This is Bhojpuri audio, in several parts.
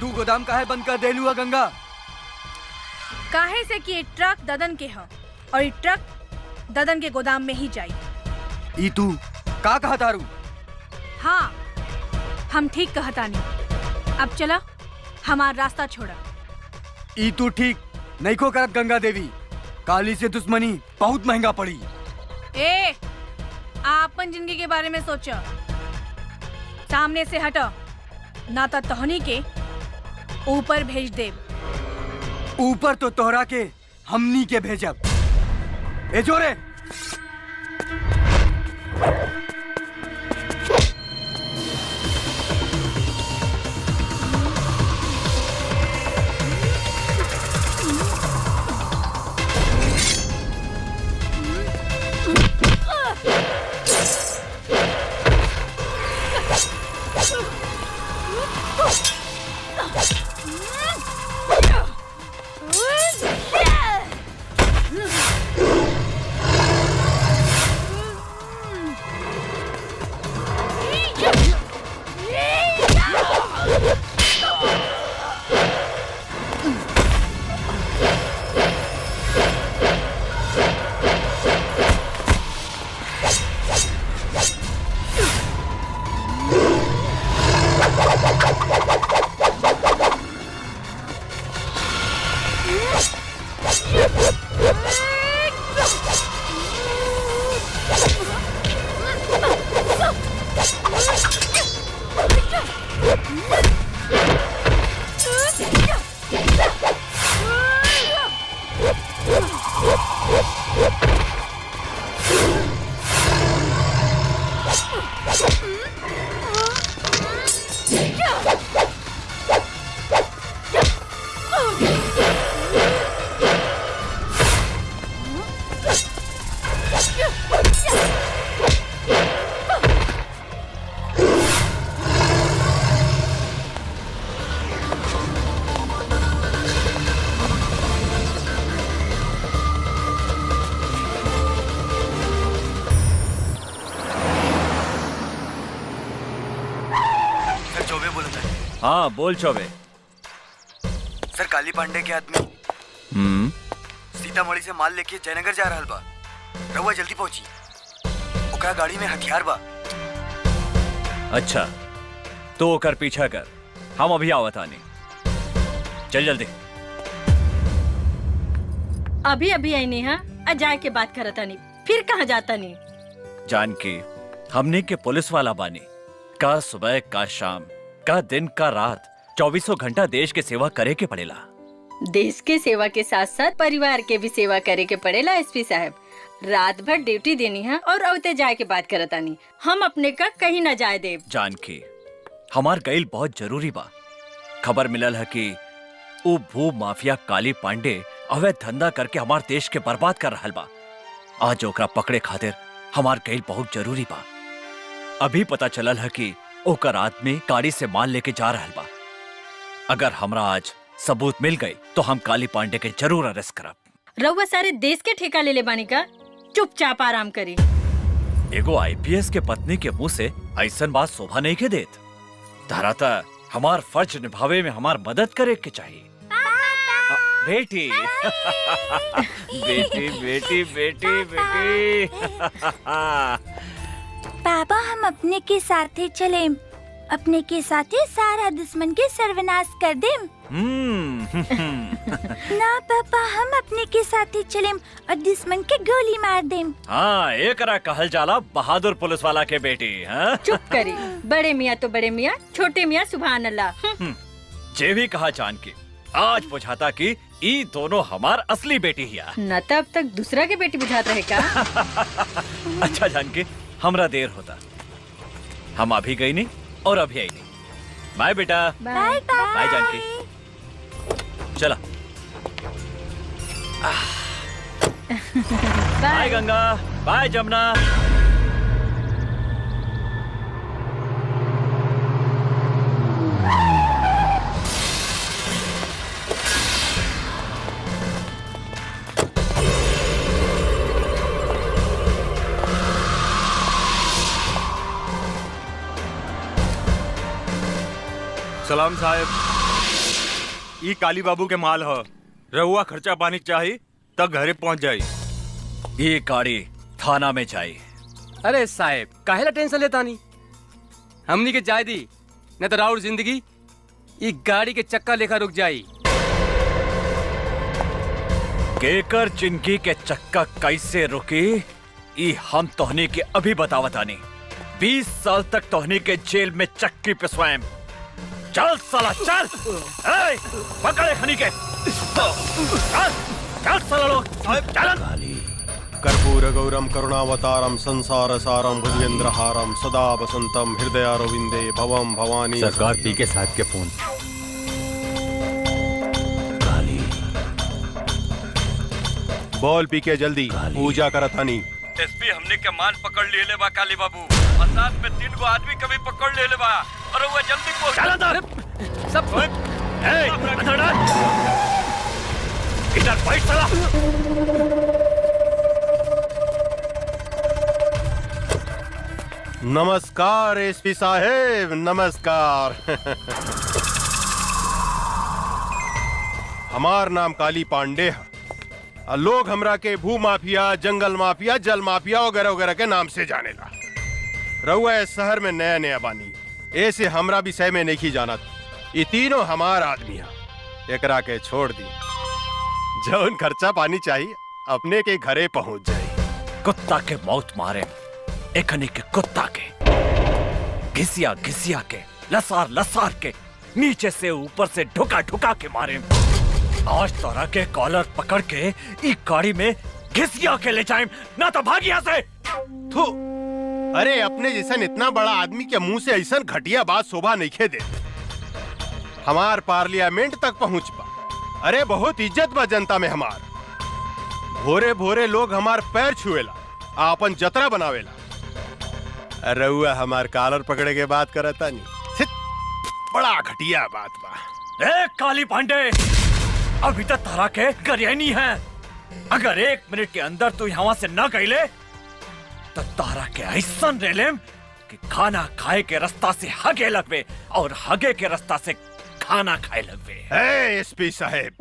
तू गोदाम काहे बंद कर देलू है गंगा? काहे से कि ये ट्रक ददन के है और ये ट्रक ददन के गोदाम में ही जाई। ई तू का कहा तारू? हाँ, हम ठीक कहता नहीं। अब चला, हमारा रास्ता छोड़ा। ई तू ठीक नहीं को करत गंगा देवी। काली से दुश्मनी बहुत महंगा पड़ी। ए, आपन जिंदगी के बारे में सोचो। सामने से हटो, ना तो तोहनी के ऊपर भेज दे। ऊपर तो तोहरा के हमनी के भेजब। ए जोरे हाँ बोल चौबे। सर, काली पांडे के आदमी सीतामढ़ी से माल लेके जयनगर जा रहल बा। रउआ जल्दी पहुंची। ओकरा गाड़ी में हथियार बा। अच्छा, तो ओकर पीछा कर, हम अभी आवत आनी। चल जल्दी। अभी अभी आई नहीं है, अजाय के बात करता नहीं, फिर कहाँ जाता नहीं। जानकी, हमने के पुलिस वाला बानी। का सुबह का शाम का दिन का रात 24 घंटा देश के सेवा करे के पड़ेला। देश के सेवा के साथ साथ परिवार के भी सेवा करे के पड़ेला। एसपी साहब, रात भर ड्यूटी देनी है और औते जाए के बात करता नहीं। हम अपने का कहीं न जाए देव। जानकी, हमार गईल बहुत जरूरी बा। खबर मिलल है कि वो भू माफिया काली पांडे अवैध धंधा करके हमार देश के बर्बाद कर रहल बा। आज ओकरा पकड़े खातिर हमार गईल बहुत जरूरी बा। अभी पता चलल है कि ओकर आदमी गाड़ी से माल लेके जा रहल बा। अगर हमरा आज सबूत मिल गई तो हम काली पांडे के जरूर अरेस्ट करब। रउआ सारे देश के ठेका ले ले बानी का, चुपचाप आराम करी। एगो आईपीएस के पत्नी के मुंह से ऐसन बात शोभा नहीं के देत। धराता हमार फर्ज निभावे में हमार मदद करे के चाहिए। बेटी बेटी बेटी बेटी बेटी पापा, हम अपने के साथे चले। अपने के साथे सारा दुश्मन के सर्वनाश कर दे। ना पापा, हम अपने के साथे चले और दुश्मन के गोली मार दे। हाँ, एकरा कहल जाला बहादुर पुलिस वाला के बेटी। हाँ? चुप करी। बड़े मियाँ तो बड़े मियाँ, छोटे मियाँ सुभान अल्लाह। जे भी कहा जानकी, आज बुझाता कि ई दोनों हमार असली बेटी हिया। न तब तक दूसरा के बेटी बुझात रहे का। अच्छा जानकी, हमरा देर होता। हम अभी गई नहीं और अभी आई नहीं। बाय बेटा। Bye bye Janaki. चला। Bye Ganga, bye Jamuna. सलाम साहब। ई काली बाबू के माल ह। रहुआ खर्चा पानी चाहिए तब घरे पहुंच जाई। ये गाड़ी थाना में जाई। अरे साहब काहेला टेंशन लेता नहीं, हमनी के जाय दी न तो राउर जिंदगी ई गाड़ी के चक्का लेखा रुक जाई। केकर जिंदगी के चक्का कैसे रुकी ई हम तोहनी के अभी बतावतानी। 20 साल तक तोहनी के जेल में चक्की पिसवाएं। चल साला चल, ए, पकड़े खनी के। चल चल साला लोग चल। कर्पूर गौरम करुणावतारम संसार सारम भुजगेंद्रहारम सदा वसंतम हृदयारविंदे भवम भवानी। सरकार पी के साथ के फोन। बोल पी के जल्दी पूजा करतानी। एसपी हमने के मान पकड़ ले ले बा काली बाबू, और साथ में 3 गो आदमी कभी पकड़ ले ले बा, और वो जल्दी पहुंच। चल अंदर सब ए अंदर डाल। इधर बैठ साला। नमस्कार एसपी साहेब, नमस्कार। हमार नाम काली पांडे है। लोग हमरा के भू माफिया, जंगल माफिया, जल माफिया वगैरह वगैरह के नाम से जानेला। रहुआ इस शहर में नया नया बानी, ऐसे हमरा भी सह में नहीं जानत। ये तीनों हमार आदमी है। एकरा के छोड़ दी, जौन खर्चा पानी चाहिए अपने के घरे पहुंच जाए। कुत्ता के मौत मारे, एकनी के कुत्ता के घिसिया घिसिया के, लसार लसार के, नीचे से ऊपर से ढुका ढुका के मारे। आज तोरा के कॉलर पकड़ के ई गाड़ी में घिसिया के ले जाए, ना तो भाग यहाँ से। थू, अरे अपने जैसन इतना बड़ा आदमी के मुंह से ऐसा घटिया बात शोभा नहीं खे दे। हमार पार्लियामेंट तक पहुंच पा। अरे बहुत इज्जत बा जनता में हमार। भोरे भोरे लोग हमार पैर छुएला, आपन जतरा बनावेला। रउआ हमार कॉलर पकड़े के बात करता नहीं। छित, बड़ा घटिया बात बा। ए काली पांडे, अभी तक तारा के गरियानी है। अगर 1 मिनट के अंदर तू यहाँ से न गईले तो तारा के ऐसा रेलेम कि खाना खाए के रास्ता से हगे लगवे और हगे के रास्ता से खाना खाए लगवे। एसपी साहेब,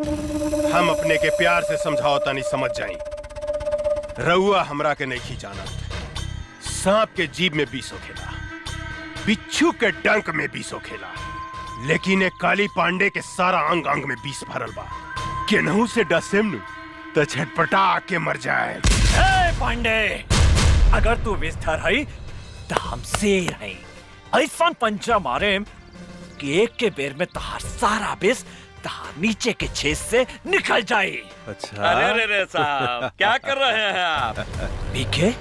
हम अपने के प्यार से समझाओ नहीं समझ जाई। रउआ हमरा के नहीं जाना। सांप के जीभ में बीस होखेला, बिच्छू के डंक में बीस होखेला, लेकिन एक काली पांडे के सारा अंग अंग में बीस भरल बा। केनहू से डसेम नु तो छटपटा के मर जाए। ए पांडे, अगर तू विस्तर है तो हम शेर है। ऐसा पंचा मारे कि एक के बेर में तहार सारा विष तहार नीचे के छेद से निकल जाए। अच्छा, अरे रे साहब, क्या कर रहे हैं आप? पीके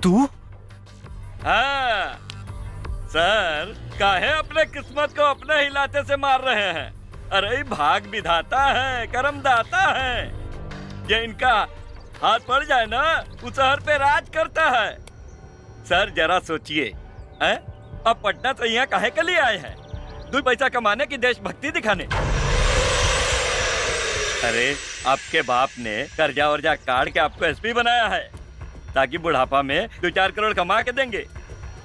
तू? हाँ सर, काहे अपने किस्मत को अपने ही लाते से मार रहे हैं? अरे भाग विधाता है, कर्म दाता है। ये इनका हाथ पड़ जाए ना, उस शहर पे राज करता है। सर जरा सोचिए, अब पटना से यहाँ काहे के लिए आए हैं? 2 पैसा कमाने की देशभक्ति दिखाने? अरे आपके बाप ने कर्जा वर्जा काट के आपको एसपी बनाया है ताकि बुढ़ापा में 2-4 करोड़ कमा के देंगे।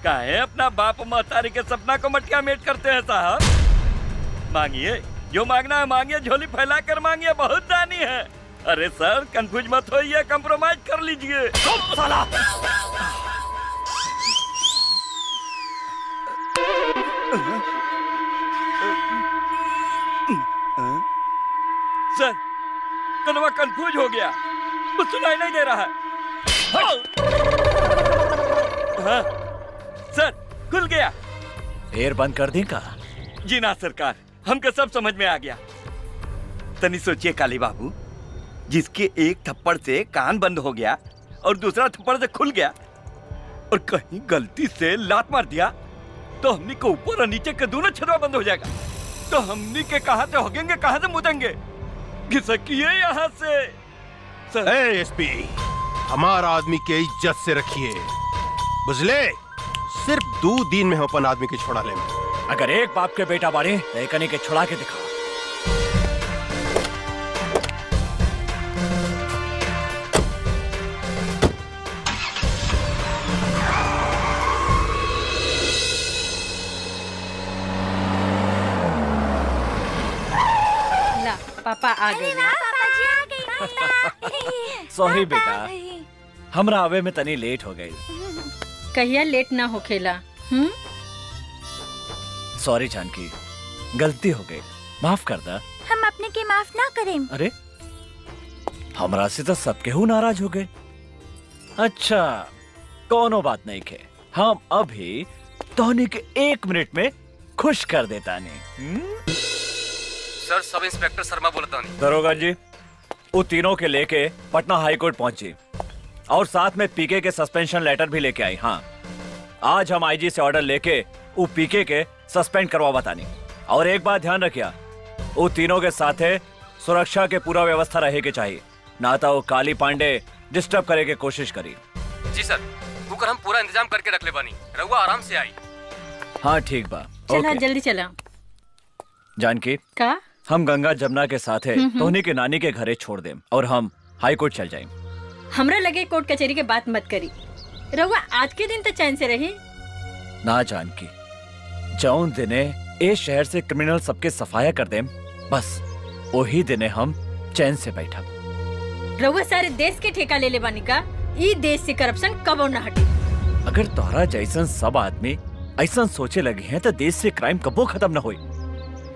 काहे अपना बाप महतारी के सपना को मटका मेट करते हैं साहब? मांगिए, जो मांगना है मांगिए, झोली फैला कर मांगिए, बहुत दानी है। अरे सर कंफ्यूज मत होइए, कंप्रोमाइज कर लीजिए। साला सर कनवा कंफ्यूज हो गया, कुछ सुनाई नहीं दे रहा है। हाँ, सर खुल गया। एयर बंद कर दी का? जी ना सरकार, हमको सब समझ में आ गया। तनी सोचिए काली बाबू, जिसके एक थप्पड़ से कान बंद हो गया और दूसरा थप्पड़ से खुल गया, और कहीं गलती से लात मार दिया तो हमनी को ऊपर और नीचे के दोनों छर्रा बंद हो जाएगा। तो हमनी के कहां से होगेंगे, कहां से मुदेंगे? घिसकिए यहाँ से। एसपी, हमारा आदमी के इज्जत से रखिए, बुझले? सिर्फ 2 दिन में हम अपन आदमी के छोड़ा ले। अगर एक बाप के बेटा बाड़े तो एकनी के छुड़ा के दिखा। ला पापा आ गए। पापा जी आ गई। सॉरी पापा बेटा। आ गई। हमरा आवे में तनी लेट हो गई। कहिया लेट ना होखेला। सॉरी जानकी, गलती हो गई, माफ कर दा। हम अपने के माफ ना करें। अरे हमरा से तो सब केहू नाराज हो गए। अच्छा कोनो बात नहीं के, हम अभी तोहनी के 1 मिनट में खुश कर देता नहीं। सर, सब इंस्पेक्टर शर्मा बोलता नहीं। दरोगा जी, वो तीनों के लेके पटना हाई कोर्ट पहुंची और साथ में पीके के सस्पेंशन लेटर भी लेके आई। हाँ, आज हम आईजी से ऑर्डर लेके वो पीके के सस्पेंड करवा बतानी। और एक बात ध्यान रखिया, वो तीनों के साथे सुरक्षा के पूरा व्यवस्था रहे के चाहिए, ना तो वो काली पांडे डिस्टर्ब करे के कोशिश करी। जी सर, कुकर हम पूरा इंतजाम करके रख ले बानी, रहुआ आराम से आई। हाँ ठीक बा। चला ओके। जल्दी चला। जानकी, का हम गंगा जमुना के साथे तोहनी के नानी के घरे छोड़ देम और हम हाई कोर्ट चल जाएं। हमरा लगे कोर्ट कचहरी के बात मत करी। रहुआ आज के दिन तो चैन से रही। ना जानकी, जौन दिने ए शहर से क्रिमिनल सबके सफाया कर देम, बस वही दिने हम चैन से बैठा। रहुआ सारे देश के ठेका ले ले बानी का। ई देश से करप्शन कबो न हटी। अगर तोहरा जैसन सब आदमी ऐसा सोचे लगे हैं तो देश से क्राइम कबो खत्म न होई।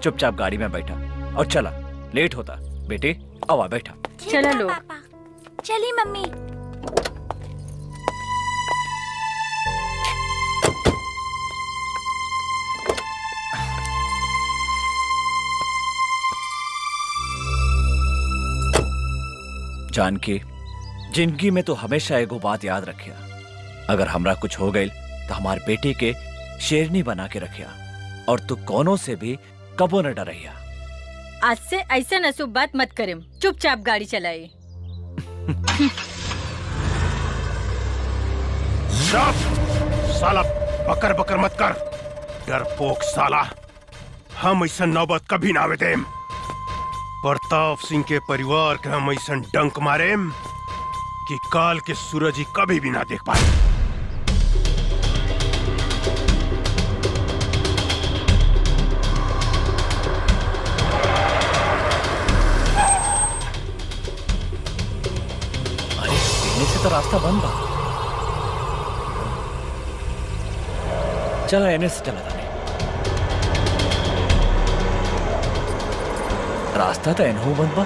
चुपचाप गाड़ी में बैठा और चला, लेट होता। बेटे आवा बैठा। चला लो। पापा चली मम्मी। जानकी, जिंदगी में तो हमेशा एगो बात याद रखिया, अगर हमरा कुछ हो गई तो हमार बेटी के शेरनी बना के रखिया और तू कोनो से भी कबो न डरैया। आज से ऐसा नसूब बात मत करें, चुपचाप गाड़ी चलाए। साला बकर बकर मत कर, डरपोक साला। हम ऐसा नौबत कभी ना आवे देम। प्रताप सिंह के परिवार के हम ऐसा डंक मारेम कि काल के सूरज ही कभी भी ना देख पाए। अरे पीने से तो रास्ता बंद बा। चला एने से चला था। रास्ता तो एनहू बंद बा।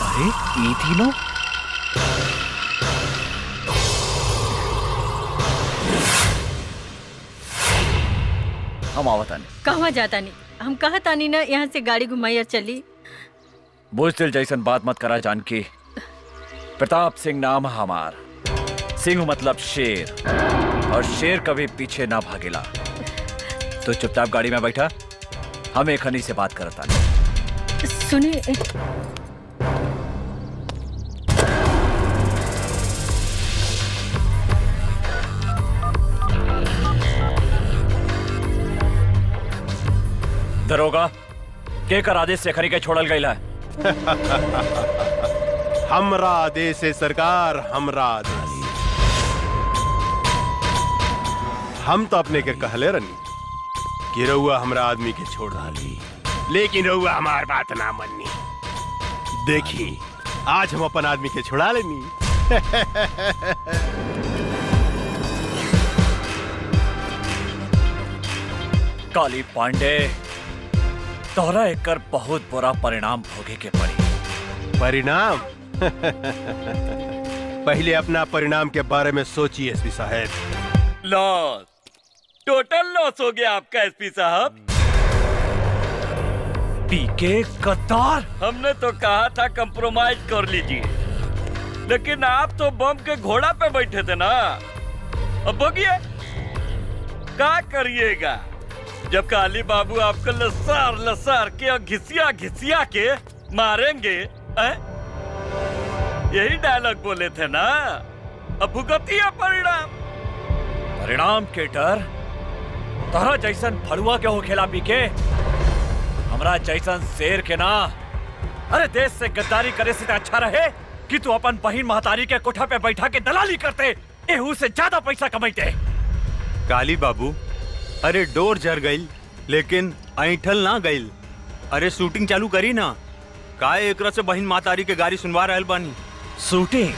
अरे ये तीनों हम आवता नहीं। कहवा जाता नहीं, हम कहता नहीं ना यहाँ से गाड़ी घुमाई और चली। बुजदिल जैसन बात मत करा जानकी। प्रताप सिंह नाम है हमार। सिंह मतलब शेर, और शेर कभी पीछे ना भागेला। तो चुपचाप गाड़ी में बैठा, हम एक हनी से बात करता। सुनिए, दरोगा, के कर आदेश से खरी के छोड़ल गई है? हमरा आदेश है सरकार, हमरा आदेश। हम तो अपने के कहले रनी कि रउआ हमरा आदमी के छोड़ डाली, लेकिन रउआ हमार बात ना मन्नी। देखी आज हम अपन आदमी के छुड़ा लेनी। काली पांडे, तोहरा एकर बहुत बुरा परिणाम भोगे के पड़ी। परिणाम? पहले अपना परिणाम के बारे में सोचिए एसपी साहब। लॉस, टोटल लॉस हो गया आपका एसपी साहब। पीके कतार, हमने तो कहा था कंप्रोमाइज कर लीजिए, लेकिन आप तो बम के घोड़ा पे बैठे थे ना। अब बगिए क्या करिएगा जब काली बाबू आपको लसार लसार के और घिसिया घिसिया के मारेंगे। यही डायलॉग बोले थे ना। अब भुगतिया परिणाम। परिणाम के डर तोहरा जैसन फरुआ के हो खेला पीके, हमरा जैसन शेर के ना। अरे देश से गद्दारी करे से अच्छा रहे कि तू अपन बहिन महतारी के कोठा पे बैठा के दलाली करते, एहू से ज्यादा पैसा कमाते। काली बाबू, अरे डोर जर गई लेकिन ऐठल ना गइल। अरे शूटिंग चालू करी ना, का एकरा से बहिन मातारी के गाड़ी सुनवा रहल बानी। शूटिंग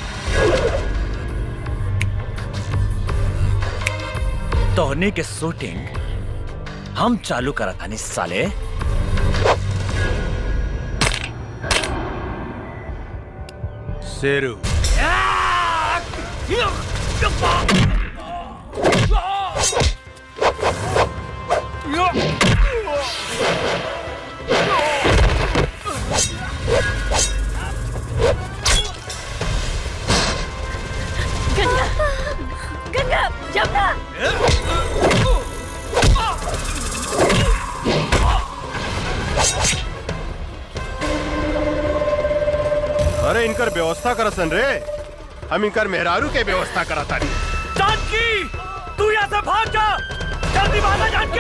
तोहनी के शूटिंग हम चालू करा था साले। शेरू गंगा गंगा जमुना अरे इनकर व्यवस्था करसन रे, हम इनकर मेहरारू के व्यवस्था करता री। जानकी तू यहाँ से भाग जा, जल्दी भागा जानकी।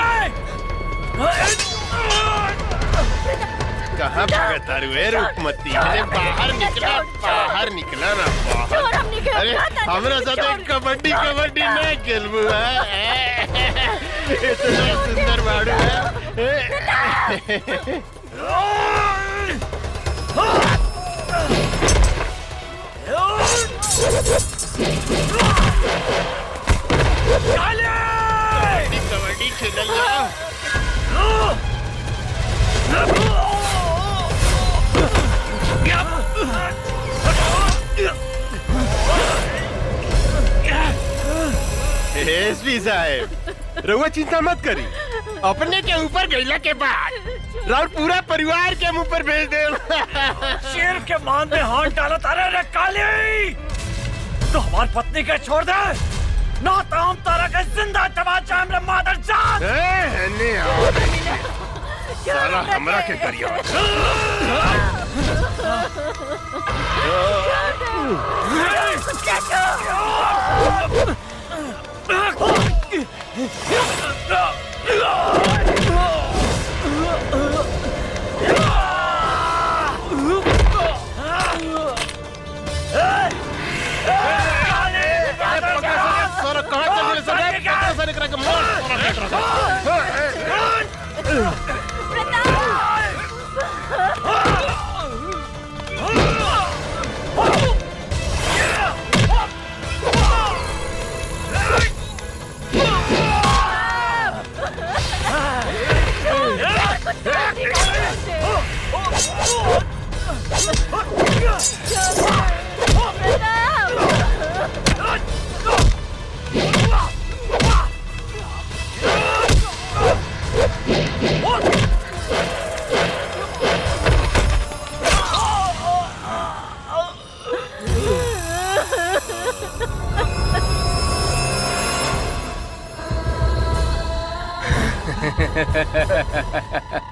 कहाँ भागत तारू ए रूपमती? अरे बाहर निकला ना बाहर। अरे हमरा साथ कबड्डी नहीं खेलबू है? इतना सुंदर बाड़ू है। कबड्डी खेलल जाओ। एसपी साहब, रउआ चिंता मत करी, अपने के ऊपर गइला के बाद राउर पूरा परिवार के मुंह पर भेज दे। शेर के मान में हाथ डाला तारे रे काली, तो हमारी पत्नी के छोड़ दे, ना तो हम तारा के जिंदा चबा जाएं रे मादर जात। साला हमरा के करिया।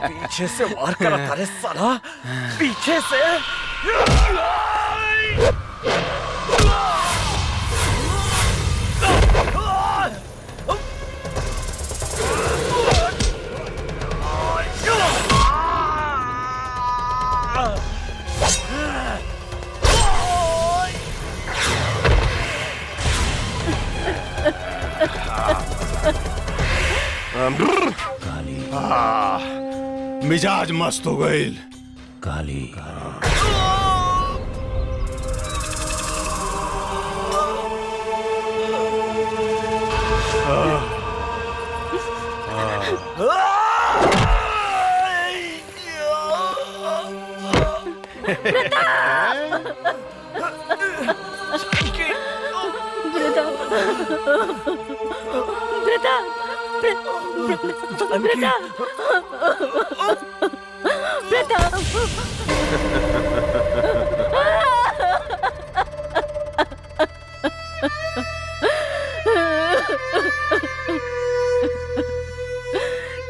पीछे से वार करा तारे साला, पीछे से। मिजाज मस्त हो गईल। काली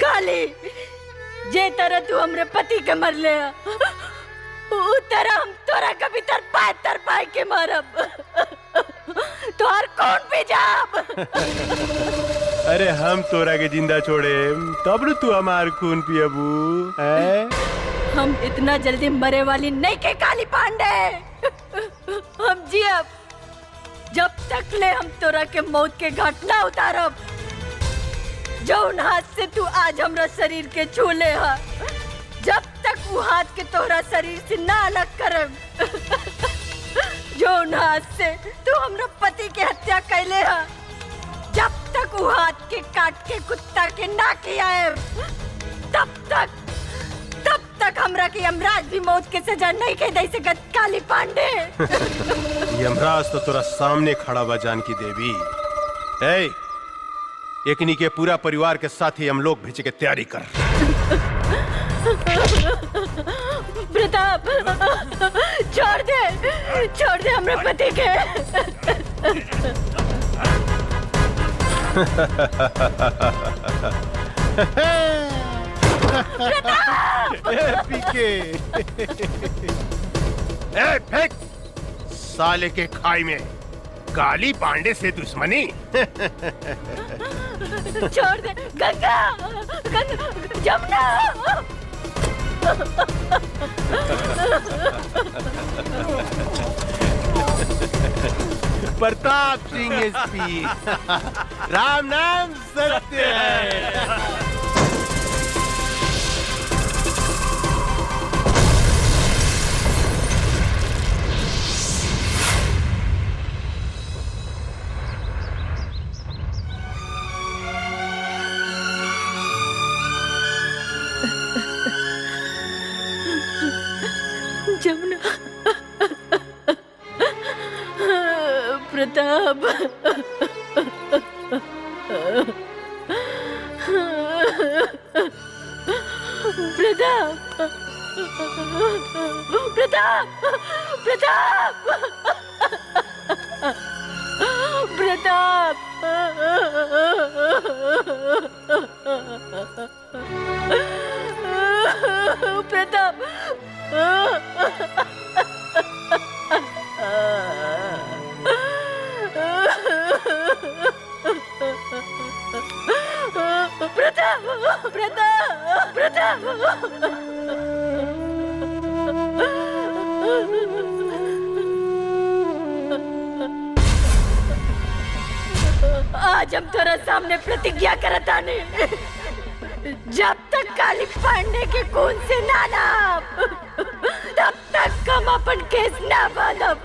काली, जे तरह तू हमरे पति के मर ले, उ तरह हम तोरा कभी तर पाए के मारब। तोहर कौन भी जाब। अरे हम तोरा के जिंदा छोड़े तब न तू हमार खून पियबू। हम इतना जल्दी मरे वाली नहीं के काली पांडे। हम जियब जब तक ले हम तोरा के मौत के घाट ना उतारब। जौन हाथ से तू आज हमरा शरीर के छूले हा, जब तक वो हाथ के तोहरा शरीर से ना अलग करब, जौन हाथ से तू हमरा पति के हत्या कैले हा, जब तक वो हाथ के काट के कुत्ता के ना खियाएब, तब तक हमरा के यमराज भी मौत के सजा नहीं के दे सकत काली पांडे। यमराज तो तोरा सामने खड़ा बा जानकी देवी। ए, एकनी के पूरा परिवार के साथ ही हम लोग भेजे के तैयारी कर। प्रताप, छोड़ दे हमरे पति के। पीके ए फेंक साले के खाई में काली पांडे से दुश्मनी। छोड़ दे गंगा, जमुना। प्रताप सिंह एसपी, राम नाम सत्य है। जमुना, प्रताप, प्रताप, प्रताप, आज हम तेरा सामने प्रतिज्ञा करता नहीं, जब तक काली पांडे के खून से ना नाप, तब तक हम अपन केस ना बांधब।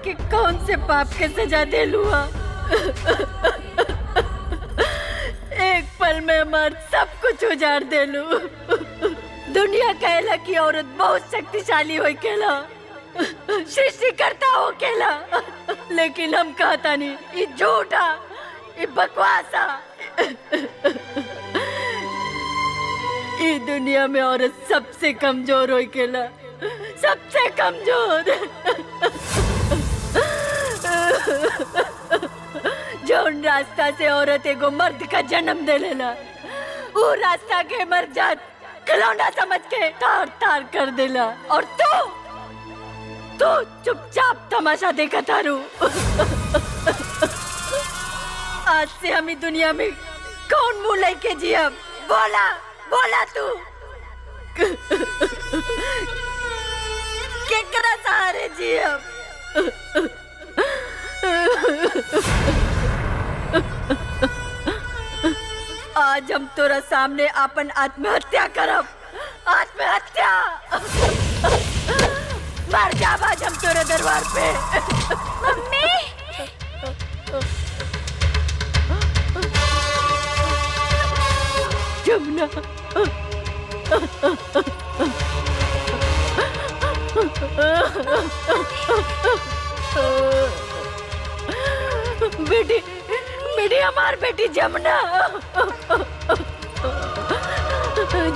के कौन से पाप के सजा दे लुआ? एक पल में मर्द सब कुछ उजाड़ दे लू। दुनिया कहला कि औरत बहुत शक्तिशाली हो केला, सृष्टिकर्ता हो केला, लेकिन हम कहता नहीं, ये झूठा, ये बकवासा। ये दुनिया में औरत सबसे कमजोर हो केला, सबसे कमजोर। जौन रास्ता से औरत एगो मर्द का जन्म दे लेला, वो रास्ता के मर जात खिलौना समझ के तार तार कर देला, और तू चुपचाप तमाशा देखा तारू। आज से हम ही दुनिया में कौन मुंह लेके जिया? बोला तू केकरा सहारे जिया? आज हम तोरा सामने अपन आत्महत्या करब। आत्महत्या मर जाब आज हम तोरे दरबार पे। मम्मी, जमुना, बेटी हमार बेटी जमुना,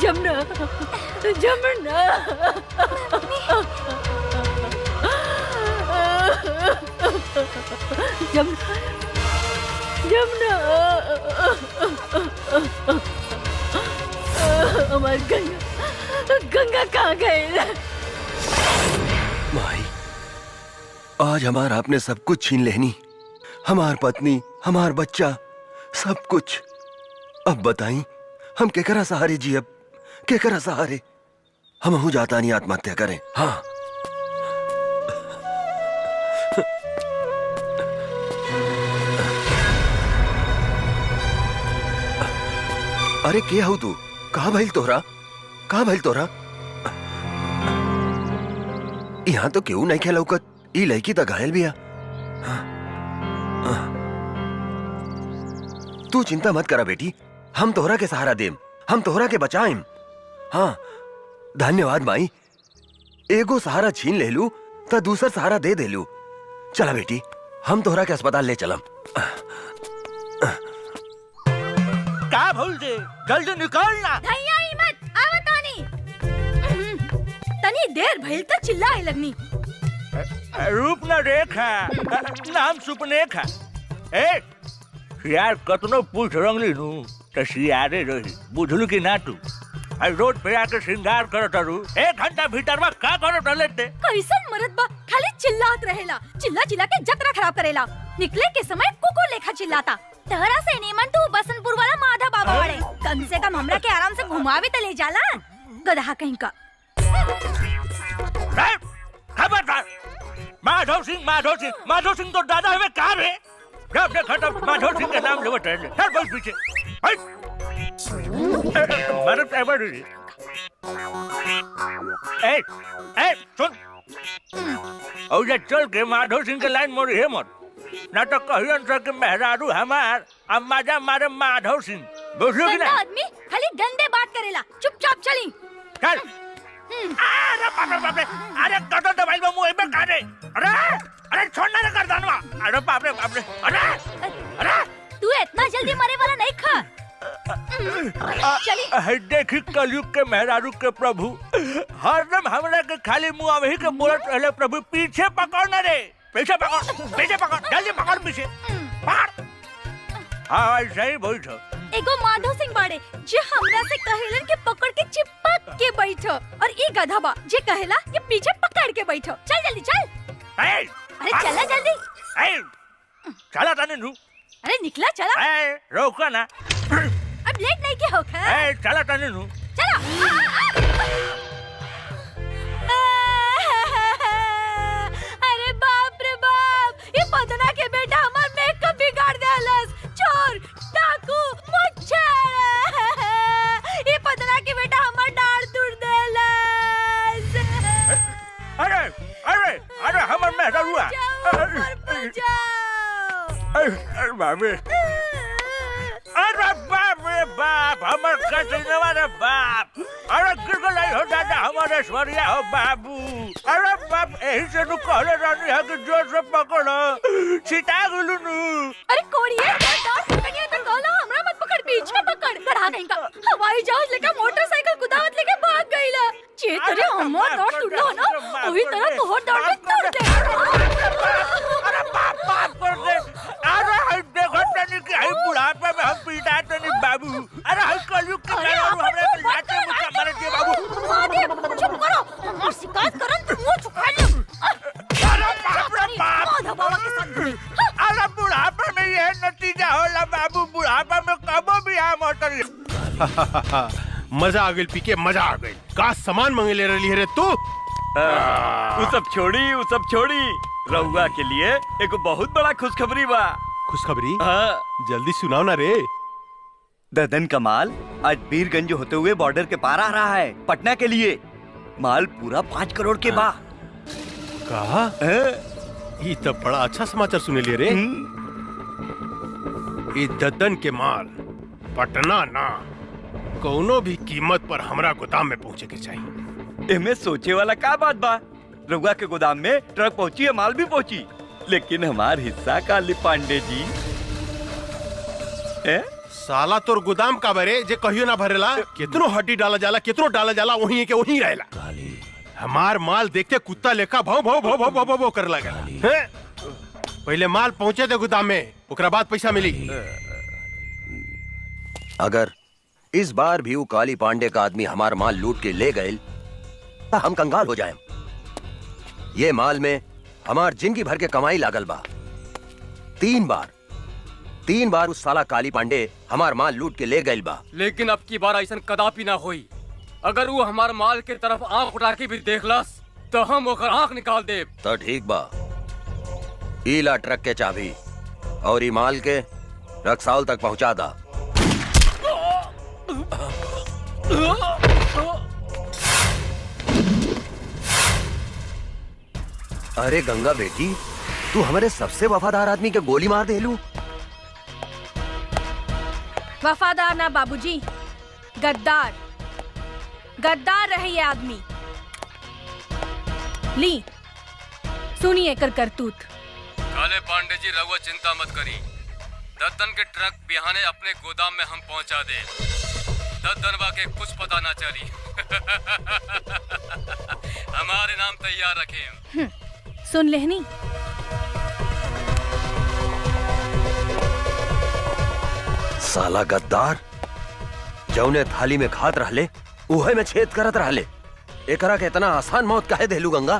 जमुना, जमुना, जमुना, कहाँ गए? माई, आज हमारा आपने सब कुछ छीन लेनी, हमार पत्नी, हमार बच्चा, सब कुछ। अब बताई हम केकरा सहारे जी, अब केकरा सहारे? हम हूं जाता नहीं आत्महत्या करें। हाँ, अरे के हूँ तू? कहा भइल तोहरा? कहा भइल तोहरा? यहाँ तो क्यों नहीं खेलौकत? ई लड़की तो घायल भी है। तू चिंता मत करा बेटी, हम तोहरा के सहारा देम, हम तोहरा के बचाएम। हाँ, धन्यवाद माई। एगो सहारा छीन ले लू तो दूसर सहारा दे दे लू। चला बेटी, हम तोहरा के अस्पताल ले चलम। का भूल दे, जल्दी निकलना। धैया ही मत, आवत आनी। तनी देर भइल त चिल्लाए लगनी। रूप न रेखा, नाम सुपनेखा। ए यार कतनो पूछ रंगली नु त सियारे रही, बुझलू कि ना तू? रोड पे आके श्रृंगार करत रू, 1 घंटा भीतर में का करत लेते? कैसन मरद बा, खाली चिल्लात रहेला, चिल्ला चिल्ला के जतरा खराब करेला। निकले के समय कुकुर लेखा चिल्लाता। तहरा से नीमन तू बसंतपुर वाला माधा बाबा वाले, कम से कम हमरा के आराम से घुमावे त ले जाला। गधा कहीं का। खबरदार! माधव सिंह तो दादा हमें कहा रे? जब देखा तब माधव सिंह के नाम लेवत रहे। चल बस पीछे। मरद एवर रे। ए सुन, और ये चल के माधव सिंह के लाइन मोड़ी है मत, ना तो कहियन से कि मेहरारू हमार अम्मा जा मारे माधव सिंह। बुझलो कि ना? आदमी खाली गंदे बात करेला, चुपचाप चली। चल। अरे बाप रे, अरे कटो दवाई में मुंह में काटे। अरे छोड़ना रे गर्दनवा। अरे बाप रे, अरे तू इतना जल्दी मरे वाला नहीं खा। चली। देखी कलयुग के मेहरारू के प्रभु हरदम हमरा के खाली मुंह में ही के बोलत रहले, प्रभु पीछे पकड़ ना रे, पीछे पकड़, जल्दी पकड़ पीछे। पकड़। हाँ सही बोल छो। एगो माधव सिंह बाड़े जे हमरा से कहेलन के पकड़ के चिपक के बैठो, और ई गधा बा जे कहेला कि पीछे पकड़ के बैठो। चल जल्दी चल। अरे चला जल्दी। चला ताने नू। अरे निकला चला। रोको ना। अब लेट नहीं के होखा। चला ताने नू। चला। अरे बाप रे बाप, ये पदना के बेटा हमार मेकअप बिगाड़ देलस। चोर, डाकू, मुच्छर। ये पदना के बेटा हमार डार तोड़ देलस। अरे हमर मेहरारू आ। अरे बाबे, अरे बाप रे बाप, हमर कचनवा रे बाप। अरे गिरगलाई हो दादा, हमारे स्वरिया हो बाबू। अरे बाप, यही से नु कहले रानी है कि जोर से पकड़ो, छिटा गेलू नु। अरे कोड़िए, डार पकड़िए तो कहलो हमरा मत पकड़, पीछे पकड़। गधा कहीं का हवाई जहाज लेके मोटरसाइकिल कुदावत लेके भाग गईला। चेतरे हमर डार टूटलो ना, ओही तरह तोहर डार भी तोड़ दे। अरे बाप कर दे। अरे देखो तनी कि हई बुढ़ापे में हम पीटा तनी बाबू। अरे हई कलयुग के मेहरारू हमरे के लाते मुझे मार दे बाबू। मादे चुप करो, हमर शिकायत करन तो मुंह छुपा ले। अरे बाप रे बाप, माधव बाबा के साथ घुरी। अरे बुढ़ापे में ये नतीजा होला बाबू, बुढ़ापे में कबो भी आ मोटर। मजा आ गई पीके, मजा आ गई। का सामान मंगे ले रही है रे तू? वो सब छोड़ी, रउआ के लिए एक बहुत बड़ा खुशखबरी बा। खुशखबरी? हाँ। जल्दी सुनाओ ना रे। ददन का माल आज बीरगंज होते हुए बॉर्डर के पार आ रहा है पटना के लिए। माल पूरा 5 करोड़ के बा। कहा? ये तो बड़ा अच्छा समाचार सुने ले रे। ये ददन के माल पटना ना, कोनो भी कीमत पर हमरा गोदाम में पहुंचे के चाहिए। इनमें सोचे वाला का बात बा। रउआ के गोदाम में ट्रक पहुंची है, माल भी पहुंची, लेकिन हमार हिस्सा काली पांडे जी। साला तोर गोदाम का बरे जे कहियो ना भरेला। कितनो हड्डी डाला जाला वहीं के वहीं रहेला। हमार माल देख के कुत्ता लेखा भाव भाव भाव भाव भाव भाव कर लगा। पहले माल पहुंचे दे गोदाम में, ओकरा बाद पैसा मिली। अगर इस बार भी वो काली पांडे का आदमी हमार माल लूट के ले गए हम कंगाल हो जाए। ये माल में हमार जिंदगी भर के कमाई लागल बा। 3 बार उस साला काली पांडे हमार माल लूट के ले गइल बा। लेकिन अब की बार ऐसा कदापि ना होई। अगर वो हमार माल के तरफ आंख उठा के भी देखलस तो हम ओकर आंख निकाल दे। तो ठीक बा, ईला ट्रक के चाबी और ई माल के रक्सौल तक पहुंचा दा। अरे गंगा बेटी, तू हमारे सबसे वफादार आदमी के गोली मार देलू। वफादार ना बाबूजी, गद्दार गद्दार रहे ये आदमी। ली सुनिए कर करतूत। काले पांडे जी रहुआ चिंता मत करी। दद्दन के ट्रक बिहाने अपने गोदाम में हम पहुंचा दे। दद्दनवा के कुछ पता ना चली। हमारे नाम तैयार रखें। सुन लेहनी। साला गद्दार, जौने थाली में खात रहले उहे में छेद करत रहले। एकरा के इतना आसान मौत काहे देलू गंगा?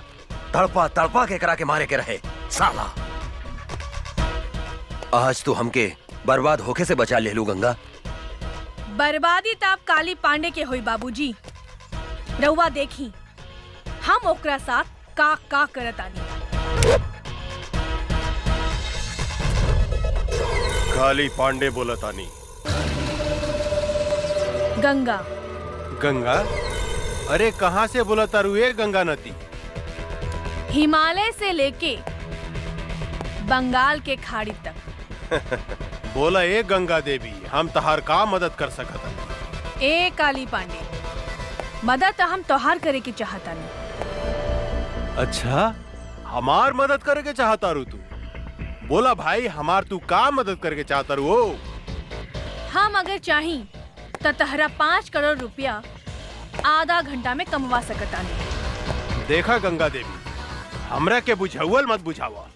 तड़पा तड़पा के एकरा के मारे के रहे साला। आज तू हमके बर्बाद होके से बचा लेलू गंगा। बर्बादी ताप काली पांडे के होई बाबूजी। रउआ देखी हम ओकरा साथ का करत आनी। काली पांडे बोलतानी। गंगा गंगा? अरे कहाँ से बोलतारू ये गंगा नदी? हिमालय से लेके बंगाल के खाड़ी तक। बोला ए गंगा देवी, हम तहार का मदद कर सकत? ए काली पांडे, मदद हम तोहार करे के चाहता नहीं। अच्छा, हमार मदद करे के चाहता रू तू? बोला भाई, हमार तू का मदद करके चाहता रू? हम अगर चाही तो तहरा 5 करोड़ रुपया आधा घंटा में कमवा सकता नहीं। देखा गंगा देवी, हमरा के बुझावल मत बुझावा।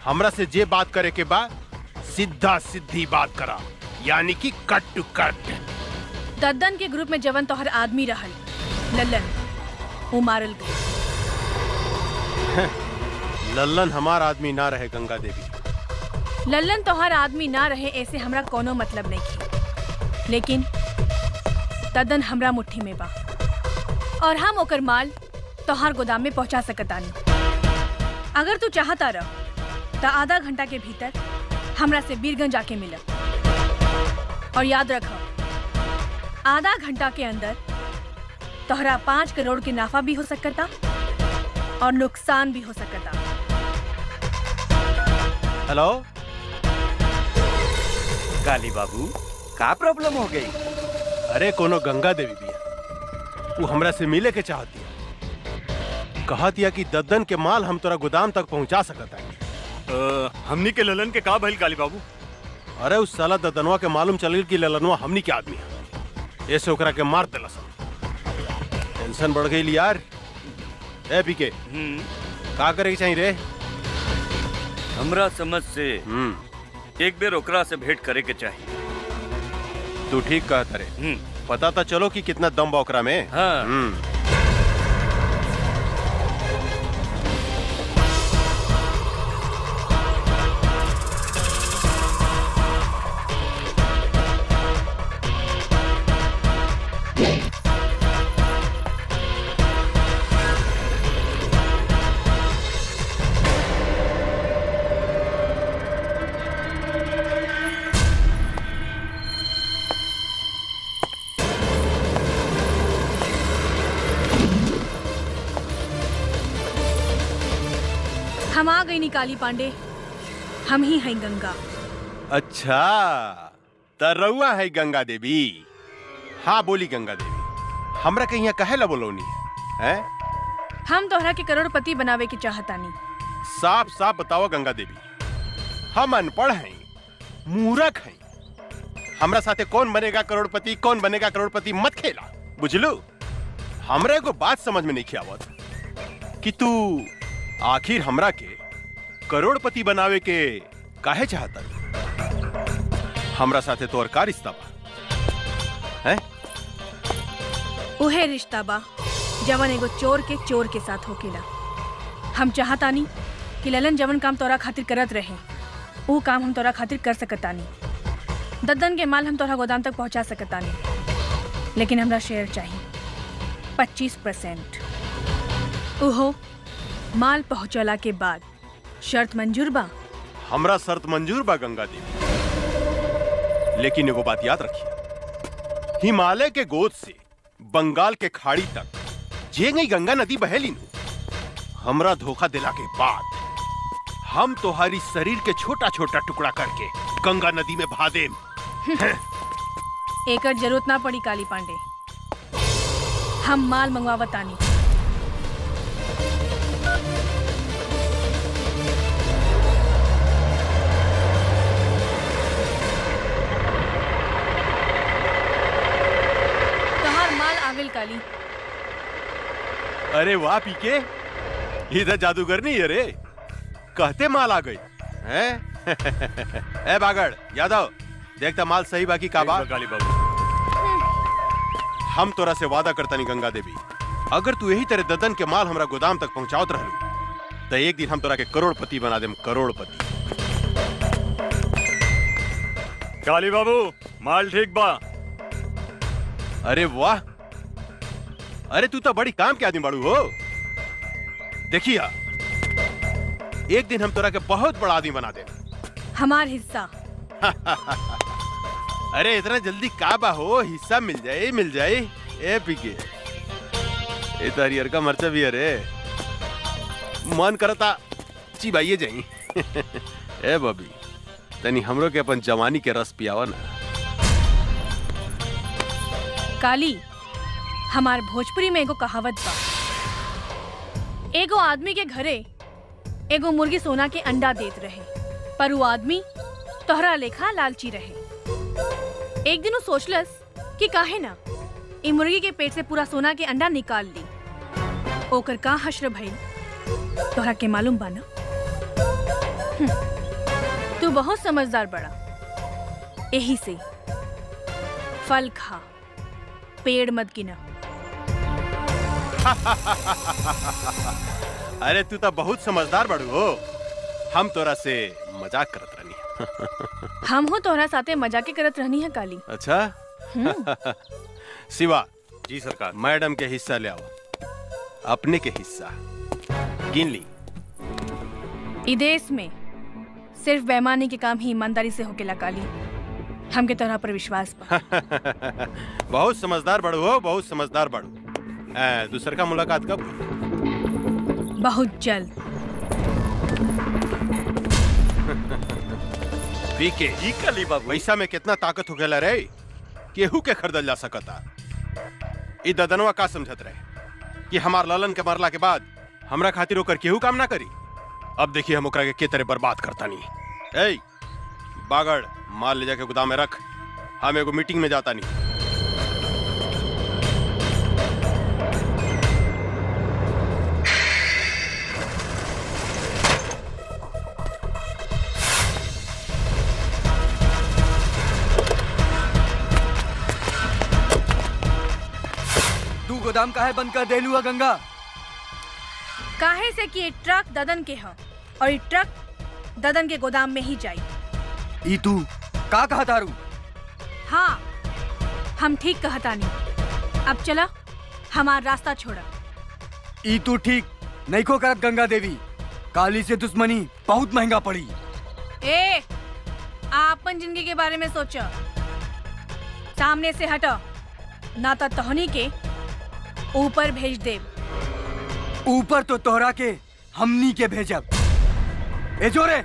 हमरा से जे बात करे के बाद सीधा सीधी बात करा, यानी कि कट टू कट। दद्दन के ग्रुप में जवन तोहर आदमी रहल लल्लन, वो मारल गई। लल्लन हमार आदमी ना रहे गंगा देवी। लल्लन तोहर आदमी ना रहे ऐसे हमरा कोनो मतलब नहीं की, लेकिन दद्दन हमरा मुट्ठी में बा और हम ओकर माल तोहार गोदाम में पहुंचा सकतानी। अगर तू चाहता रह तो आधा घंटा के भीतर हमरा से बीरगंज आके मिल। और याद रख, आधा घंटा के अंदर तोहरा 5 करोड़ के नाफा भी हो सकता और नुकसान भी हो सकता। हेलो काली बाबू, का प्रॉब्लम हो गई? अरे कोनो गंगा देवी बिया, वो हमरा से मिले के चाहती है। कहतिया कि दद्दन के माल हम तोरा गोदाम तक पहुंचा सकता है। हमनी के ललन के का भइल काली बाबू? अरे उस साला दद्दनवा के मालूम चल गई कि ललनवा हमनी के आदमी है, ऐसे ओकरा के मार देला सब। टेंशन बढ़ गई यार। ए पीके, का करे के चाहिए रे? हमरा समझ से एक बेर ओकरा से भेंट करे के चाहिए। तू ठीक कहता रे। पता तो चलो कि कितना दम बा ओकरा में। हाँ। हम आ गई निकाली पांडे, हम ही हैं गंगा। अच्छा, तरौआ है गंगा देवी। हाँ बोली गंगा देवी, हमरा के यहाँ कहे ला बोलौनी है? हम तोहरा के करोड़पति बनावे के चाहतानी। साफ साफ बताओ गंगा देवी, हम अनपढ़ हैं, मूर्ख हैं। हमरा साथे कौन बनेगा करोड़पति, कौन बनेगा करोड़पति मत खेला, बुझलू? हमरा को बात समझ में नहीं आवत कि तू आखिर हमरा के करोड़पति बनावे के काहे चाहता? हमरा साथे तोर का रिश्ता बा? हैं? उहे रिश्ता बा जवन एगो चोर के साथ होकेला। हम चाहतानी कि ललन जवन काम तोरा खातिर करत रहे वो काम हम तोरा खातिर कर सकतानी। दद्दन के माल हम तोरा गोदाम तक पहुंचा सकतानी, लेकिन हमरा शेयर चाहिए 25%। ओहो माल पहुंचला के बाद शर्त मंजूर बा? हमरा शर्त मंजूर बा गंगा देवी, लेकिन एगो बात याद रखिए, हिमालय के गोद से बंगाल के खाड़ी तक जे गई गंगा नदी बहेली नु, हमरा धोखा दिला के बाद हम तोहारी शरीर के छोटा छोटा टुकड़ा करके गंगा नदी में बहा देम। एकर जरूरत ना पड़ी काली पांडे, हम माल मंगवावतानी। तोहार माल आविल काली। अरे वाह पीके, इधर जादूगर नहीं है रे, कहते माल आ गई हैं? ए बागड़ यादव, देखता माल सही बाकी काबा। काली बाबू हम तोरा से वादा करता नहीं गंगा देवी, अगर तू यही तरह ददन के माल हमरा गोदाम तक पहुंचावत रहलू तो एक दिन हम तोरा के करोड़पति बना देम, करोड़पति। काली बाबू माल ठीक बा। अरे वाह, अरे तू तो बड़ी काम के आदमी बाड़ू हो। देखिया एक दिन हम तोरा के बहुत बड़ा आदमी बना दे। हमार हिस्सा। अरे इतना जल्दी काबा हो, हिस्सा मिल जाए मिल जाए। ए पीके, ए तो हरियर का मर्चा भी अरे मन करता चिबाइए जाई। ए बबी, तनी हमरो के अपन जवानी के रस पियावा ना। काली, हमार भोजपुरी में एगो कहावत बा, एगो आदमी के घरे एगो मुर्गी सोना के अंडा देत रहे, पर वो आदमी तोहरा लेखा लालची रहे। एक दिन वो सोचलस कि काहे ना ई मुर्गी के पेट से पूरा सोना के अंडा निकाल ली। ओकर का हश्र भइल तोहरा के मालूम बा ना? तू बहुत समझदार बड़ा, यही से फल खा, पेड़ मत गिना। अरे तू तो बहुत समझदार बड़ू हो, हम तोरा से मजाक करत रहनी। हम हो तोहरा साथे मजाके करत रहनी है काली। अच्छा शिवा जी सरकार। मैडम के हिस्सा ले आओ, अपने के हिस्सा गिन ली। ई देश में सिर्फ बेईमानी के काम ही ईमानदारी से होकेला काली, हमके तोहरा पर विश्वास बा। बहुत समझदार बड़ू हो, बहुत समझदार बड़ू। दूसर का मुलाकात कब? बहुत जल्द। पीके जी काली बाबू। पैसा में कितना ताकत हो गया रे, केहू के खरीदल जा सकता। ई ददनवा का समझत रहे कि हमार ललन के मरला के बाद हमरा खातिर ओकर केहू काम ना करी। अब देखिए हम ओकरा के तरह बर्बाद करता नहीं। ए बागड़, माल ले जाके गोदाम में रख, हम एगो मीटिंग में जाता नहीं। तू गोदाम काहे बंद कर देलू है गंगा? काहे से कि ये ट्रक ददन के है और ये ट्रक ददन के गोदाम में ही जाई। ई तू का कहा तारू? हाँ, हम ठीक कहता नहीं। अब चला, हमारा रास्ता छोड़ा। ई तू ठीक नहीं को करत गंगा देवी, काली से दुश्मनी बहुत महंगा पड़ी। ए, आपन जिंदगी के बारे में सोचो, सामने से हटो, ना तो तोहनी के ऊपर भेज दे। ऊपर तो तोहरा के हमनी के भेजब। ए जोरे,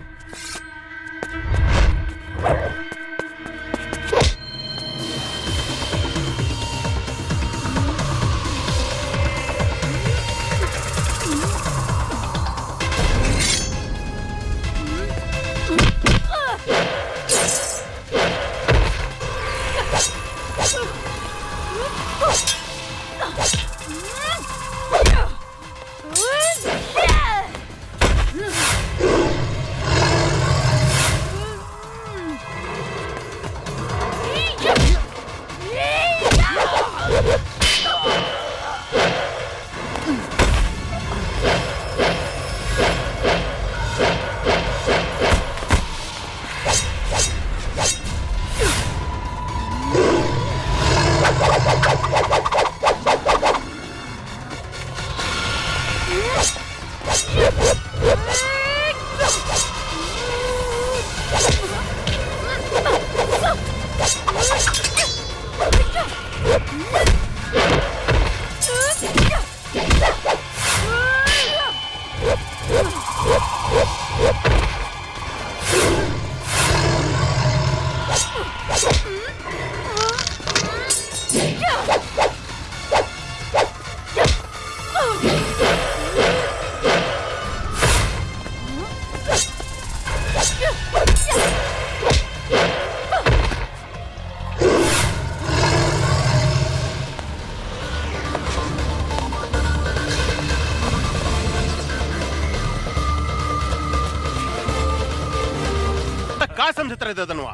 समझते रहे ददनवा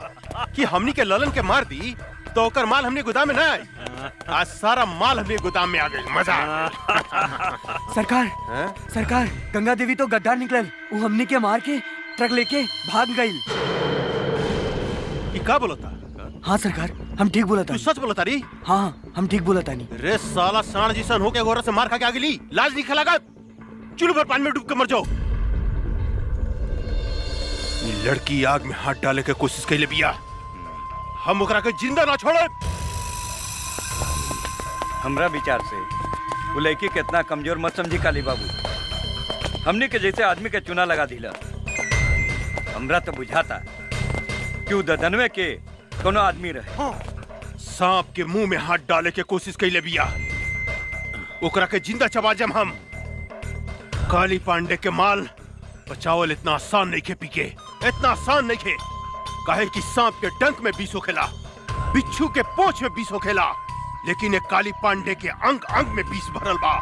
कि हमनी के ललन के मार दी तो ओकर माल हमने गोदाम में ना आई। आज सारा माल हमने गोदाम में आ गई। मजा सरकार सरकार गंगा देवी तो गद्दार निकलल, वो हमनी के मार के ट्रक लेके भाग गई। ये का बोलता? हाँ सरकार, हम ठीक बोला था। तू सच बोलता री? हाँ हम ठीक बोला था। नहीं रे साला साण जिसन होके गोरा से मार खा के आगे ली, लाज नहीं खलागा। चुल्लू भर पानी में डूब के मर जाओ। ये लड़की आग में हाथ डाले के कोशिश कैले बिया, हम ओकरा के जिंदा ना छोड़े। हमरा विचार से वो लड़की कितना कमजोर मत समझी काली बाबू। हमने के जैसे आदमी के चुना लगा दिला। हमरा तो बुझाता कि वो ददनवे के कोनो आदमी रहे। सांप के मुंह में हाथ डाले के कोशिश कैले बिया, ओकरा के जिंदा चबा जम हम। काली पांडे के माल बचावल इतना आसान नहीं खे पीके, इतना आसान नहीं खे। काहे कि सांप के डंक में विष होखेला, बिच्छू के पोंछ में विष होखेला, लेकिन एक काली पांडे के अंग अंग में विष भरल बा।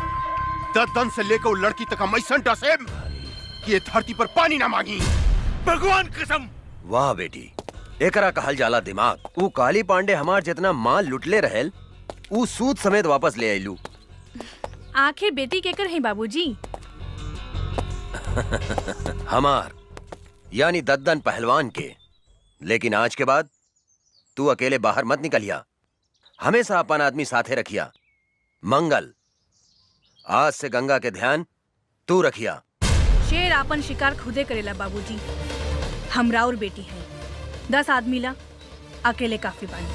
ददन से लेकर वो लड़की तक हम ऐसन डसेम कि ये धरती पर पानी ना मांगी। भगवान कसम। वाह बेटी, एकरा कहल जाला दिमाग। ऊ काली पांडे हमार जितना माल लुटले रहेल, ऊ सूद समेत वापस ले आइलू। आखिर बेटी केकर है बाबूजी? हमार यानी दद्दन पहलवान के। लेकिन आज के बाद तू अकेले बाहर मत निकलिया, हमेशा अपन आदमी साथे रखिया। मंगल, आज से गंगा के ध्यान तू रखिया। शेर आपन शिकार खुदे करेला बाबूजी। हमरा और बेटी है, 10 आदमी ला अकेले काफी बानी।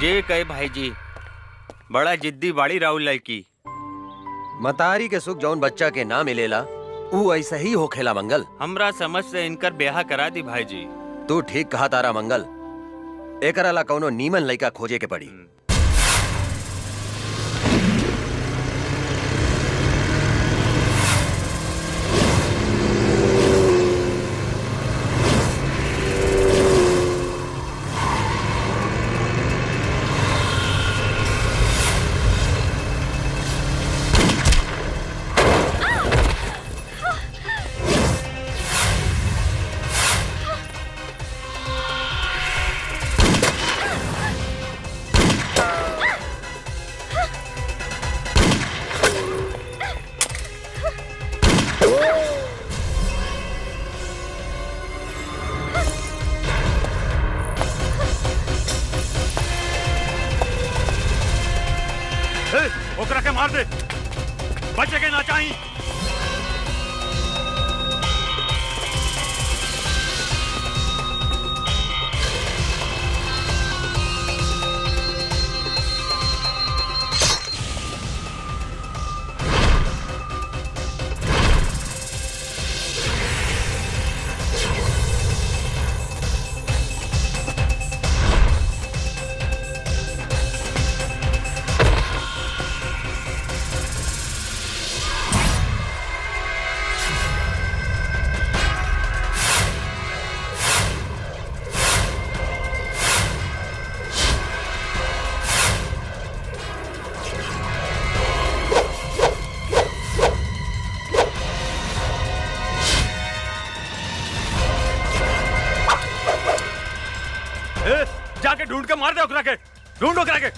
जे कहे भाई जी, बड़ा जिद्दी बाड़ी राहुल लड़की। मतारी के सुख जौन बच्चा के ना मिलेला, ऊ ऐसा ही हो खेला मंगल। हमरा समझ से इनकर ब्याह करा दी भाई जी। तू ठीक कहा तारा मंगल, एकरा ला कौनो नीमन लड़का खोजे के पड़ी। ओकरा के मार दे, बचे के ना चाहिए। जाके ढूंढ के मार दे ओकरा के, ढूंढ ओकरा के।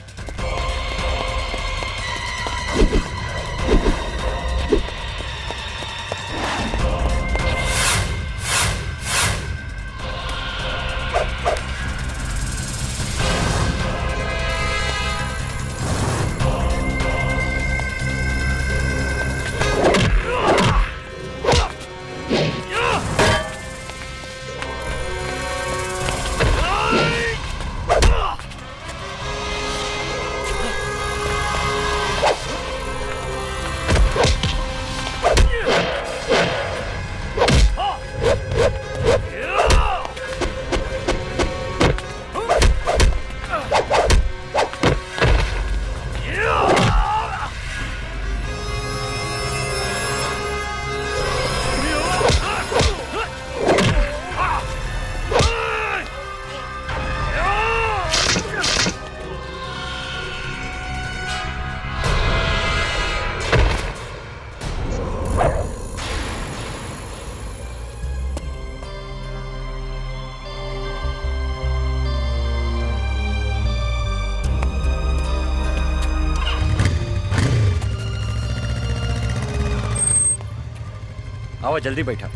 आओ जल्दी बैठा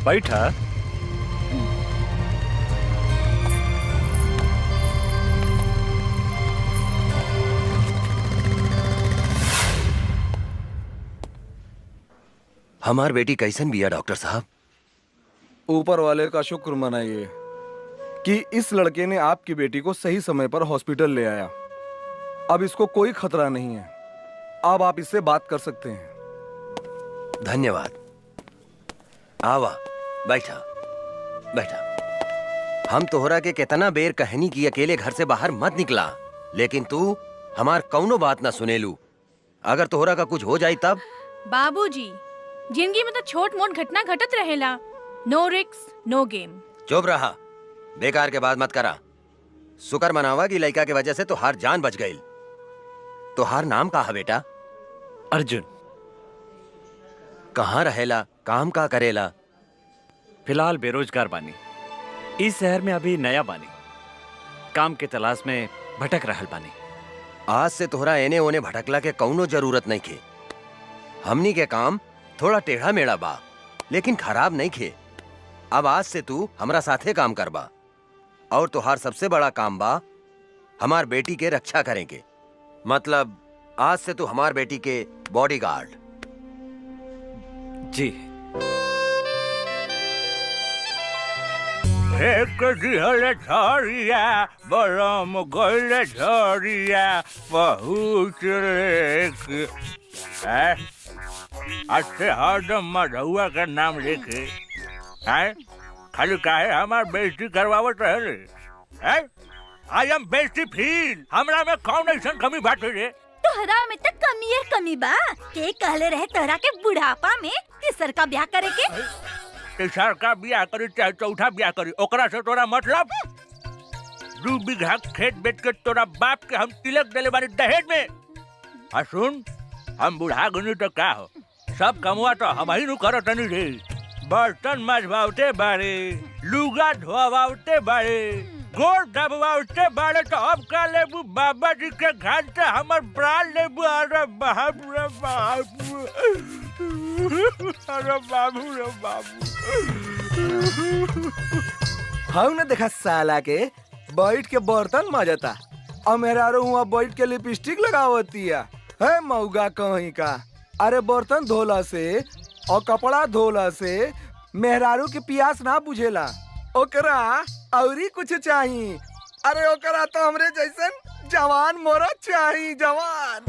बैठा। हमार बेटी कैसन बिया डॉक्टर साहब? ऊपर वाले का शुक्र मनाइए कि इस लड़के ने आपकी बेटी को सही समय पर हॉस्पिटल ले आया। अब इसको कोई खतरा नहीं है। अब आप इससे बात कर सकते हैं। धन्यवाद। आवा बैठा बैठा। हम तोहरा के कितना बेर कहनी की अकेले घर से बाहर मत निकला, लेकिन तू हमार कौनो बात ना सुनेलू। अगर तोहरा का कुछ हो जाए तब? बाबूजी, जिंदगी में तो छोट मोट घटना घटत रहेला। नो रिस्क नो गेम। चुप रहा, बेकार के बात मत करा। शुक्र मनावा की लड़का की वजह से तोहार जान बच गई। तोहार नाम का है बेटा? अर्जुन। कहाँ रहेला, काम का करेला? फिलहाल बेरोजगार बानी। इस शहर में अभी नया बानी, काम के तलाश में भटक रहल बानी। आज से तोहरा एने ओने भटकला के कौनो जरूरत नहीं खे। हमनी के काम थोड़ा टेढ़ा मेढ़ा बा, लेकिन खराब नहीं खे। अब आज से तू हमरा साथे काम करबा, और तोहार सबसे बड़ा काम बा हमार बेटी के रक्षा करेंगे। मतलब आज से तू हमार बेटी के बॉडीगार्ड। जी। एक दिहले झरिया बरम गइले झरिया बहुत लेके अच्छे हरदम मधुआ का नाम लेके खाली काहे हमार बेइज्जती करवावत रहे। आई एम बेइज्जती फील। हमरा में कौन ऐसा कमी बात रे? तोहरा में तो कमी है कमी बा। के कहले रहे तोहरा के बुढ़ापा में तीसर का ब्याह करे के? तीसर का ब्याह करी चाहे चौथा ब्याह करी, ओकरा से तोरा मतलब? 2 बीघा खेत बेच के तोरा बाप के हम तिलक देले बारी दहेज में। आ सुन, हम बुढ़ा गनी तो का हो, सब कमुआ तो हम ही नु करत नहीं रे। बर्तन मजवाते बारे, लुगा धोवाते बारे, गोड़ दबवाते बारे, तो अब का लेबू बाबा जी के घर से हमर प्राण लेबू। अरे बाप रे बाप, अरे बाबू रे बाबू। हम ने देखा साला के बैठ के बर्तन मजता, और मेहरारू हुआ बैठ के लिपस्टिक लगावतिया है मऊगा कहीं का। अरे बर्तन धोला से और कपड़ा धोला से मेहरारू के प्यास ना बुझेला, ओकरा औरी कुछ चाहिए। अरे ओकरा तो हमरे जैसन जवान मरद चाहिए, जवान।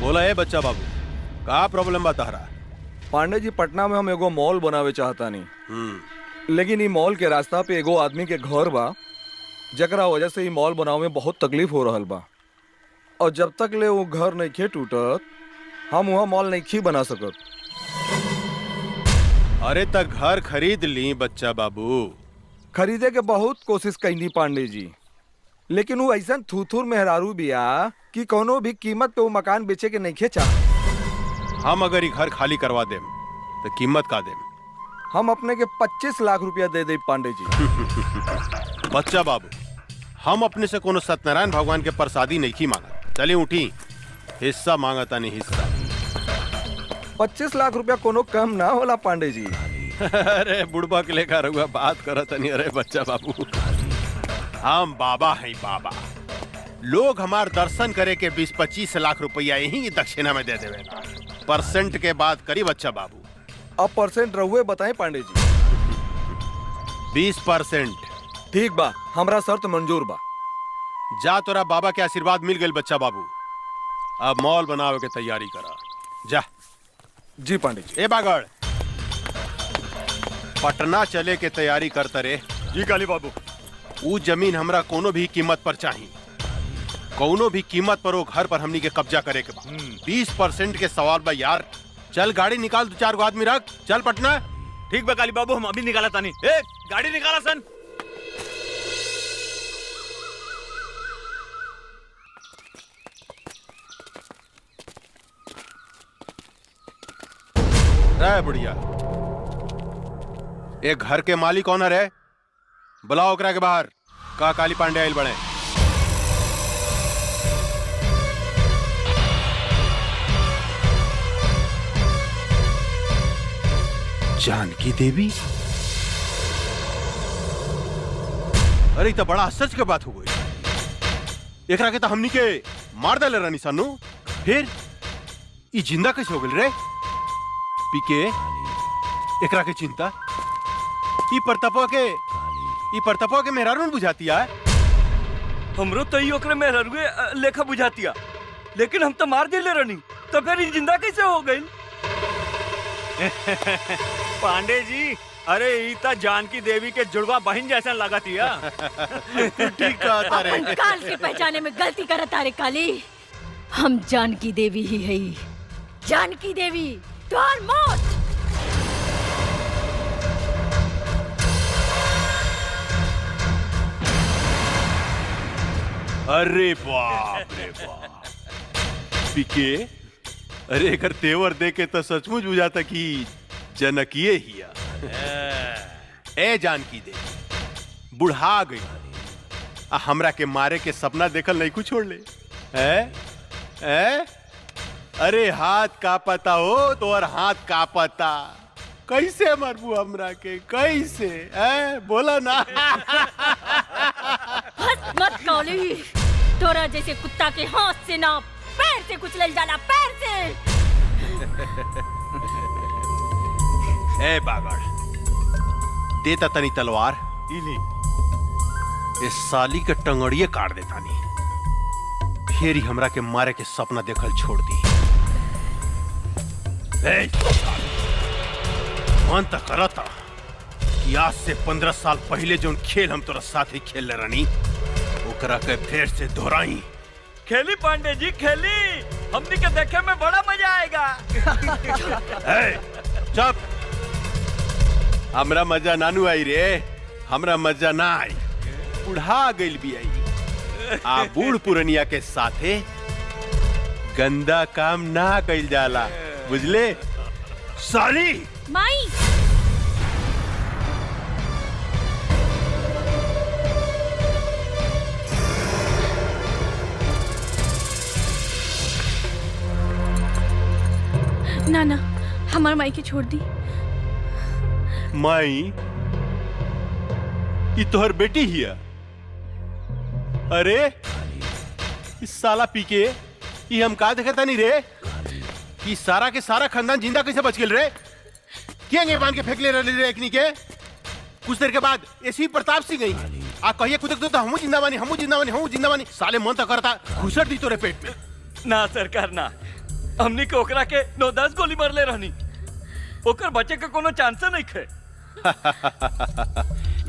बोला है बच्चा बाबू, का प्रॉब्लम बता रहा? पांडे जी, पटना में हम एगो मॉल बनावे चाहता नहीं, लेकिन ई मॉल के रास्ता पे एगो आदमी के घर बा, जकरा वजह से ई मॉल बनावे में बहुत तकलीफ हो रहल बा। और जब तक ले वो घर नहीं खे टूटत, हम वहाँ मॉल नहीं खी बना सकत। अरे तक घर खरीद ली बच्चा बाबू। खरीदे के बहुत कोशिश कैनी पांडे जी, लेकिन वो ऐसा थूथूर मेहरारू बिया कि कोनो भी कीमत पे वो मकान बेचे के नहीं खेचा। हम अगर ये घर खाली करवा देम तो कीमत का देम? हम अपने के 25 लाख रुपया दे दे पांडे जी। बच्चा बाबू, हम अपने से कोनो सत्यनारायण भगवान के प्रसादी नहीं की मांगा। चलिए उठी, हिस्सा मांगता नहीं हिस्सा। 25 लाख रुपया कोनो कम ना होला पांडे जी। अरे बुढ़बा के लेकर हुआ बात करत नहीं। अरे बच्चा बाबू, हम बाबा हैं बाबा। लोग हमार दर्शन करे के 20-25 लाख रुपया यही दक्षिणा में दे देवे। परसेंट के बात करी बच्चा बाबू। अब परसेंट रहुए बताएं पांडे जी। 20%। ठीक बा, हमरा शर्त मंजूर बा। जा, तोरा बाबा के आशीर्वाद मिल गई बच्चा बाबू। अब मॉल बनावे के तैयारी करा जा। जी पांडे जी। ए बागड़, पटना चले के तैयारी करता रे। जी काली बाबू। वो जमीन हमरा कोनो भी कीमत पर चाहिए। कोनो भी कीमत पर वो घर पर हमनी के कब्जा करे के बा। 20% के सवाल बा यार। चल गाड़ी निकाल, 2-4 गो आदमी रख, चल पटना। ठीक बा काली बाबू, हम अभी निकाला तानी। ए गाड़ी निकाला सन। रे बुढ़िया, एक घर के मालिक कौन है? बुलाओ ओकरा के बाहर। का काली पांडे आइल बड़े? जानकी देवी? अरे ई तो बड़ा आश्चर्य के बात हो गई। एकरा के तो हमनी के मार डाले रानी सानू, फिर ई जिंदा कैसे हो गई रे? पीके एकरा के चिंता ई परतपा के मेहरारू बुझाती है। हमरो तो ओकरे में ररुए लेखा बुझातिया, लेकिन हम तो मार दिले रनी, तो फिर ई जिंदा कैसे हो गई? पांडे जी, अरे ईता जानकी देवी के जुड़वा बहन जैसा लगातिया। ठीक कहता रे। अपन काल के पहचाने में गलती करत रे काली। हम जानकी देवी ही है। जानकी देवी तोहर मौत। अरे बाप रे बाप पीके, अरे एकर तेवर देखे तो सचमुच बुझाता कि जनकिए हिया। ए जानकी देवी बुढ़ा गई, हमरा के मारे के सपना देखल नहीं कुछ छोड़ ले। अरे हाथ का पता हो तो और हाथ का पता, कैसे मरबू हमरा के, कैसे? बोला ना। हंस मत काली, तोरा जैसे कुत्ता के हाथ से ना पैर से कुचल जाला, पैर से। ए बागड़, देता तनी तलवार, इस साली के टंगड़िए काट देता नी, फिर ही हमरा के मारे के सपना देखल छोड़ दी। मन तक करता कि आज से 15 साल पहले जो खेल हम तोरा साथ ही खेल ले रानी, ओकरा के फिर से दोहराई। खेली पांडे जी खेली, हमनी के देखे में बड़ा मजा आएगा। चुप, हमरा मजा नानू आई रे, हमरा मजा ना आई, बुढ़ा गइल भी आई। आ बूढ़ पुरनिया के साथे गंदा काम ना कइल जाला, बुझले साली? माई ना ना, हमार माई के छोड़ दी। माई ये तोहर बेटी हिया? अरे इस साला पी के ये हम का देखता नहीं रे कि सारा के सारा खानदान जिंदा कैसे बच गेल रे? क्या बांध के फेंक ले रहे रे एकनी के? कुछ देर के बाद ऐसी प्रताप सिंह गई आ कहिए कुदक दो तो हमू जिंदा बानी, हमू जिंदा बानी, हमू जिंदा बानी। साले मन तो करता घुसट दी तोरे पेट में। ना सरकार ना, हमनी के ओकरा के 9-10 गोली मार ले रहनी, ओकर बचे के कोनो चांस नहीं खे।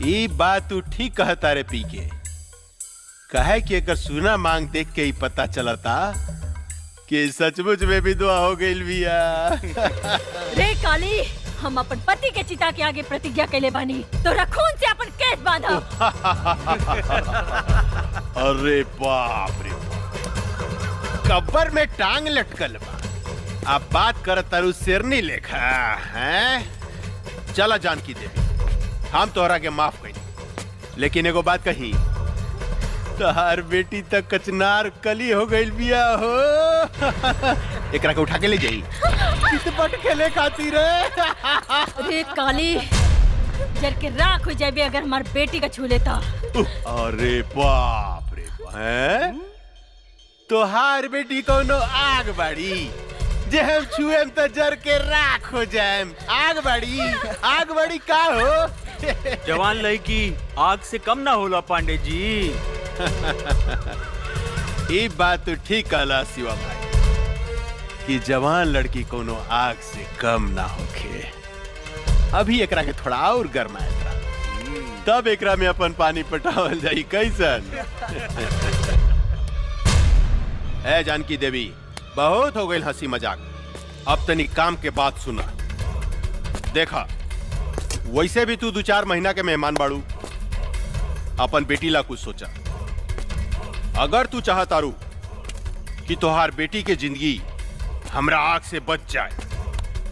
ये बात तू ठीक कहता रे पी के, कहे कि अगर सुना मांग देख के ही पता चलता कि सचमुच में भी दुआ हो गई बिया। रे काली, हम अपन पति के चिता के आगे प्रतिज्ञा कैले बानी, तोरा खून से अपन केस बांधा। अरे बाप रे, कब्र में टांग लटकल बा, अब बात कर तारू शेरनी लेखा हैं? चला जानकी देवी, हम तोहरा के माफ कही, लेकिन एगो बात कही, तोहार बेटी तक कचनार कली हो गई बिया हो। एकरा के उठा के ले जाई, कितपट खेले खातिर रे। रे काली, जर के राख हो जाबे अगर हमार बेटी का छू लेता। अरे बाप रे, हैं? तोहार बेटी कोनो आग बाड़ी, जे हम छुएम तो जर के राख हो जाएम। आग बड़ी का हो? जवान लड़की आग से कम ना होला पांडे जी। ये बात तो ठीक कहला शिवा भाई कि जवान लड़की कोनो आग से कम ना होखे। अभी एकरा के थोड़ा और गरमाएगा, तब एकरा में अपन पानी पटावल जाई कैसन। ए जानकी देवी, बहुत हो गई हंसी मजाक, अब तनी काम के बात सुना। देखा, वैसे भी तू 2-4 महीना के मेहमान बाड़ू, अपन बेटी ला कुछ सोचा। अगर तू चाहतारू कि तोहार बेटी के जिंदगी हमरा आग से बच जाए,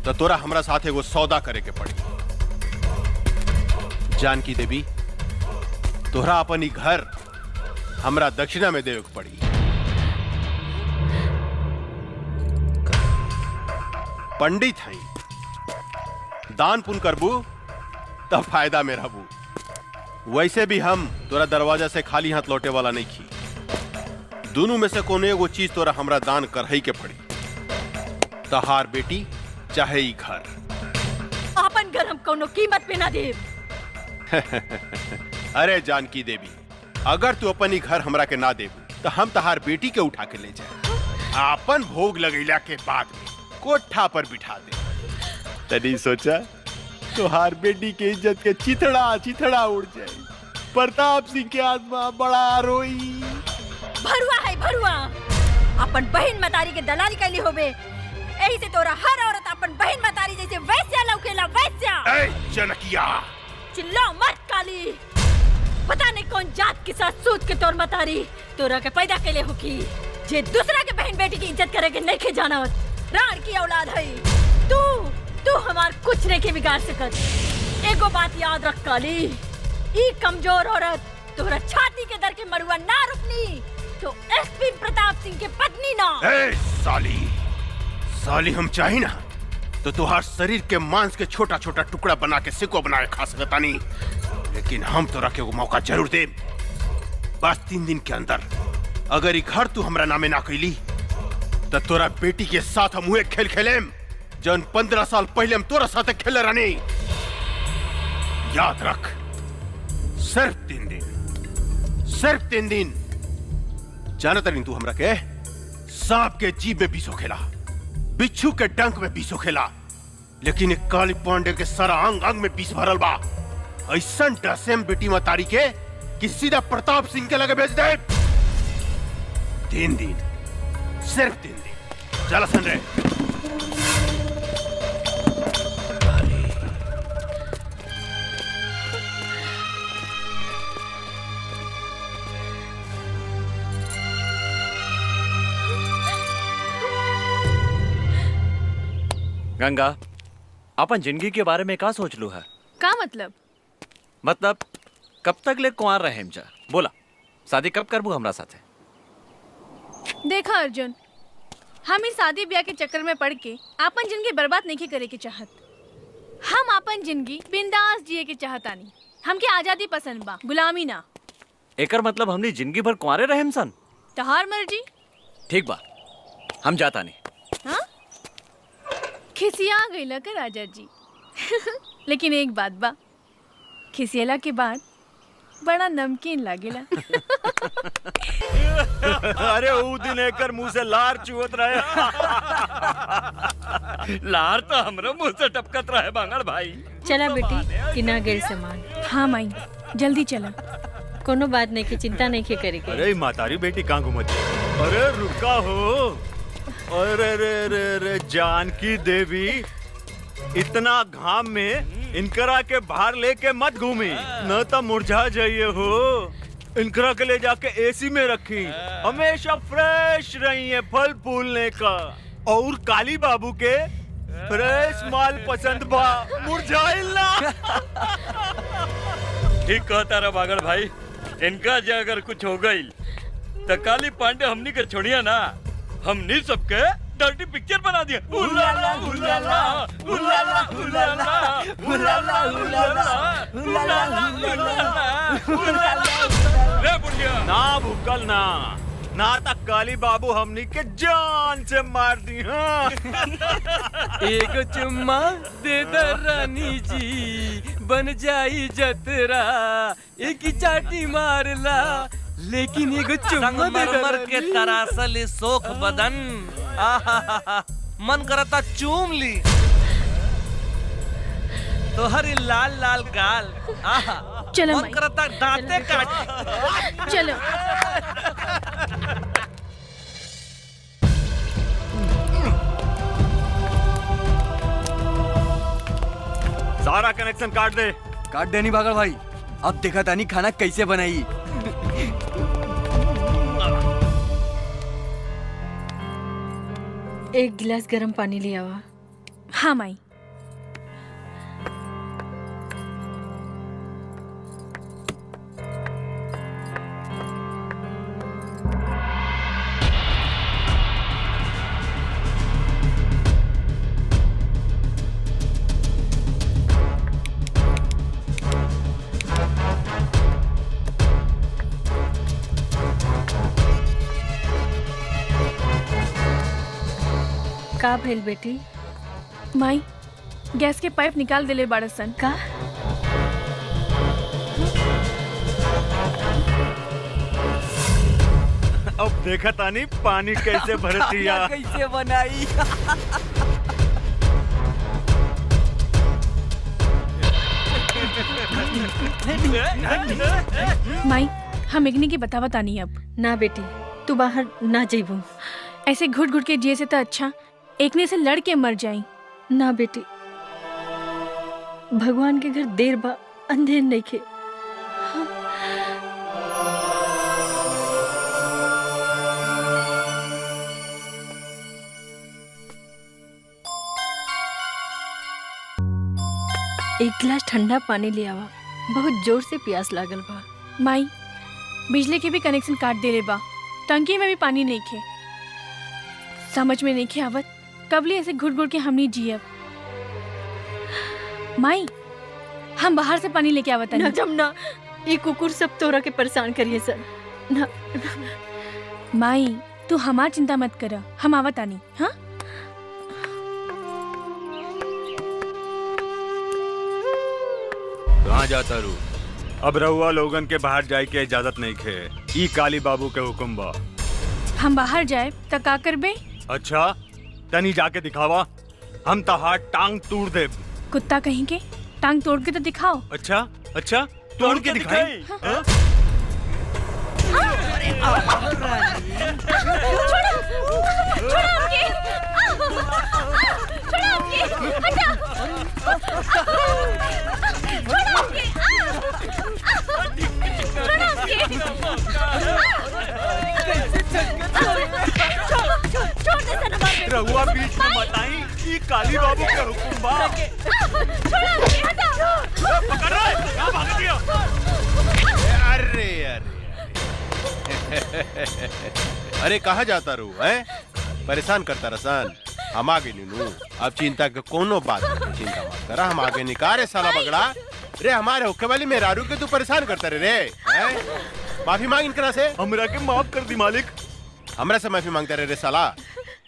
तो तोरा हमरा साथ एगो सौदा करे के पड़ी। जानकी देवी, तोहरा अपन घर हमरा दक्षिणा में देवे के पड़ी। पंडित हैं, दान पुण्य करबू तब फायदा में रहबू। वैसे भी हम तोरा दरवाजा से खाली हाथ लौटे वाला नहीं खी। दोनों में से कोने एगो चीज तोरा हमरा दान करही के पड़ी, तहार बेटी चाहे ई घर। अपन घर हम कोनो कीमत पे ना देब। अरे जानकी देवी, अगर तू अपन ही घर हमरा के ना देबू तो हम तहार बेटी के उठा के ले जाए, अपन भोग लगैला के बाद में कोठा पर बिठा दे। तनी सोचा तोहार बेटी के इज्जत के चिथड़ा चिथड़ा उड़ जाए। प्रताप सिंह के आत्मा बड़ा रोई। भरुआ है भरुआ, अपन बहन मतारी के दलाली कैली होबे। यही से तोरा हर औरत अपन बहन मतारी जैसे वैस्या लौकेला, वैस्या। ए जनकिया, चिल्लाओ मत काली। पता नहीं कौन जात के साथ सूत के तोर मतारी तोरा के पैदा कैले हो की जे दूसरा के बहन बेटी की इज्जत करे के नहीं खे जानत। राण की औलाद है तू हमार कुछ नहीं के बिगाड़ सकत। एगो बात याद रख काली, ई कमजोर औरत तोरा छाती के दर के मरुआ ना रुकनी तो एसपी प्रताप सिंह के पत्नी ना। ए साली हम चाही ना तो तुहार शरीर के मांस के छोटा छोटा टुकड़ा बना के सिको बना के खा सकता नहीं, लेकिन हम तोरा के वो मौका जरूर दे। बस 3 दिन के अंदर अगर ई घर तू हमरा नामे ना कैली तो तोरा बेटी के साथ हम हुए खेल खेलेम जन 15 साल पहले हम तोरा साथ खेले रहनी। याद रख, सिर्फ 3 दिन। जानता नहीं तू हमरा के सांप के जीभ में बीसो खेला, बिच्छू के डंक में बीसो खेला, लेकिन एक काली पांडे के सारा अंग अंग में बीस भरल बा। ऐसा डसेम बेटी मतारी के कि सीधा प्रताप सिंह के लगे भेज दे। 3 दिन, सिर्फ 3 दिन। चला संजय। गंगा, अपन जिंदगी के बारे में का सोच लू है? का मतलब कब तक ले कुंवार रहे जा? बोला, शादी कब करबू हमरा साथे? देखा अर्जुन, हम इस शादी ब्याह के चक्कर में पड़ के अपन जिंदगी बर्बाद नहीं करे के चाहत। हम अपन जिंदगी बिंदास जिए के चाहतानी। हमके आजादी पसंद बा, गुलामी ना। एकर मतलब हमनी जिंदगी भर कुंवारे रहेम सन? तहार मर्जी। ठीक बा, हम जाता नहीं। हाँ? खिसिया गईला का राजा जी। लेकिन एक बात बा, खिसियला के बाद बड़ा नमकीन लागेला। अरे ऊ दिन एकर मुंह से लार चुवत रहे। लार तो हमरे मुंह से टपकत रहे बांगड़ भाई। चला बेटी, किना गेल सामान। हाँ माई, जल्दी चला। कोनो बात नहीं की चिंता नहीं के करे के। अरे मातारी बेटी कहाँ घूमत? अरे रुका हो। अरे जानकी देवी, इतना घाम में इनकरा के बाहर लेके मत घूमी, न तो मुरझा जाइए हो। इनकरा के ले जाके एसी में रखी, हमेशा फ्रेश रही है फल फूलने का। और काली बाबू के फ्रेश माल पसंद बा, मुरझाइल ना। ठीक कहता रहा बागड़ भाई। इनका जो अगर कुछ हो गई तो काली पांडे हमनी के छोड़िया ना, हमनी सबके डर्टी पिक्चर बना दिया। उलाला उलाला उलाला उलाला उलाला उलाला उलाला। रे बुढ़िया, ना भूकल ना तक काली बाबू हमनी के जान से मार दी। हाँ। एक चुम्मा दे दे रानी जी, बन जाई जतरा। एक ही चाटी मारला, लेकिन एगो चुम्मा दे दे के तरासल सोख बदन, मन करता चूम ली तो हरी लाल लाल गाल। चलो मन माई, करता दांते काट। चलो। सारा कनेक्शन काट दे। काट देनी बागड़ भाई। अब देखा तानी खाना कैसे बनाई। एक गिलास गर्म पानी ले आवा। हाँ माई। का भइल बेटी? माई गैस के पाइप निकाल देले बाड़सन। का? अब देखा तानी पानी कैसे भरतिया। कैसे बनाई? माई हम इग्नी की बतावा तानी अब। ना बेटी, तू बाहर ना जइबू। ऐसे घुट घुट के जिए से तो अच्छा एकने से लड़ के मर जाई। ना बेटी, भगवान के घर देर बा अंधेर नहीं खे। एक गिलास ठंडा पानी ले आवा, बहुत जोर से प्यास लागल बा। माई बिजली के भी कनेक्शन काट देले बा, टंकी में भी पानी नहीं खे। समझ में नहीं खे आवत कबली ऐसे घुट घुट के हमनी जियब। माई हम बाहर से पानी लेके आवत ना जमुना, ये कुकुर सब तोरा के परेशान करिए सर। ना माई तू हमार चिंता मत कर, हम आवत आनी। हाँ कहाँ जाता रू? अब रहुआ लोगन के बाहर जाए के इजाजत नहीं खे। ई काली बाबू के हुक्म बा। हम बाहर जाए तो का करबे? अच्छा तनी जाके दिखावा, हम तहार टांग तोड़ दे। कुत्ता कहीं के टांग तोड़ के तो दिखाओ। अच्छा अच्छा तोड़ के दिखाई। हाँ? रहुआ बीच में मत आई, ये काली बाबू का हुक्म बा। पकड़ रहा है, कहाँ भाग दिया? अरे अरे अरे कहाँ जाता रू है? परेशान करता रसन। हम आगे नीनू, अब चिंता के कोनो बात नहीं, चिंता मत करा, हम आगे निकारे साला बगड़ा। रे हमारे होके वाली मेहरारू के तू परेशान करता रे हैं? माफी मांग इनकरा से। हमरा के माफ कर दी मालिक। हमरा से माफी मांगता रे साला।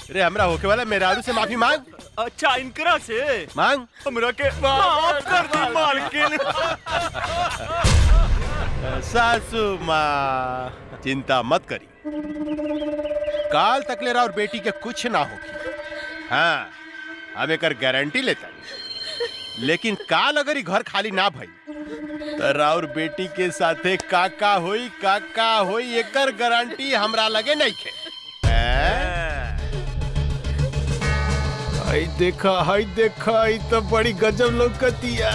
रे हमरा होके वाला मेहरारू से माफी मांग। अच्छा इनकरा से मांग। हमरा के माफ कर दी मालकिन। सासू माँ चिंता मत करी, काल तक ले रहा और बेटी के कुछ ना होगी। हाँ हम एक गारंटी लेता, लेकिन काल अगर ही घर खाली ना भई तो राउर बेटी के साथे काका होई एकर गारंटी हमरा लगे नहीं खे। हाय देखा ई तो बड़ी गजब लौकतिया।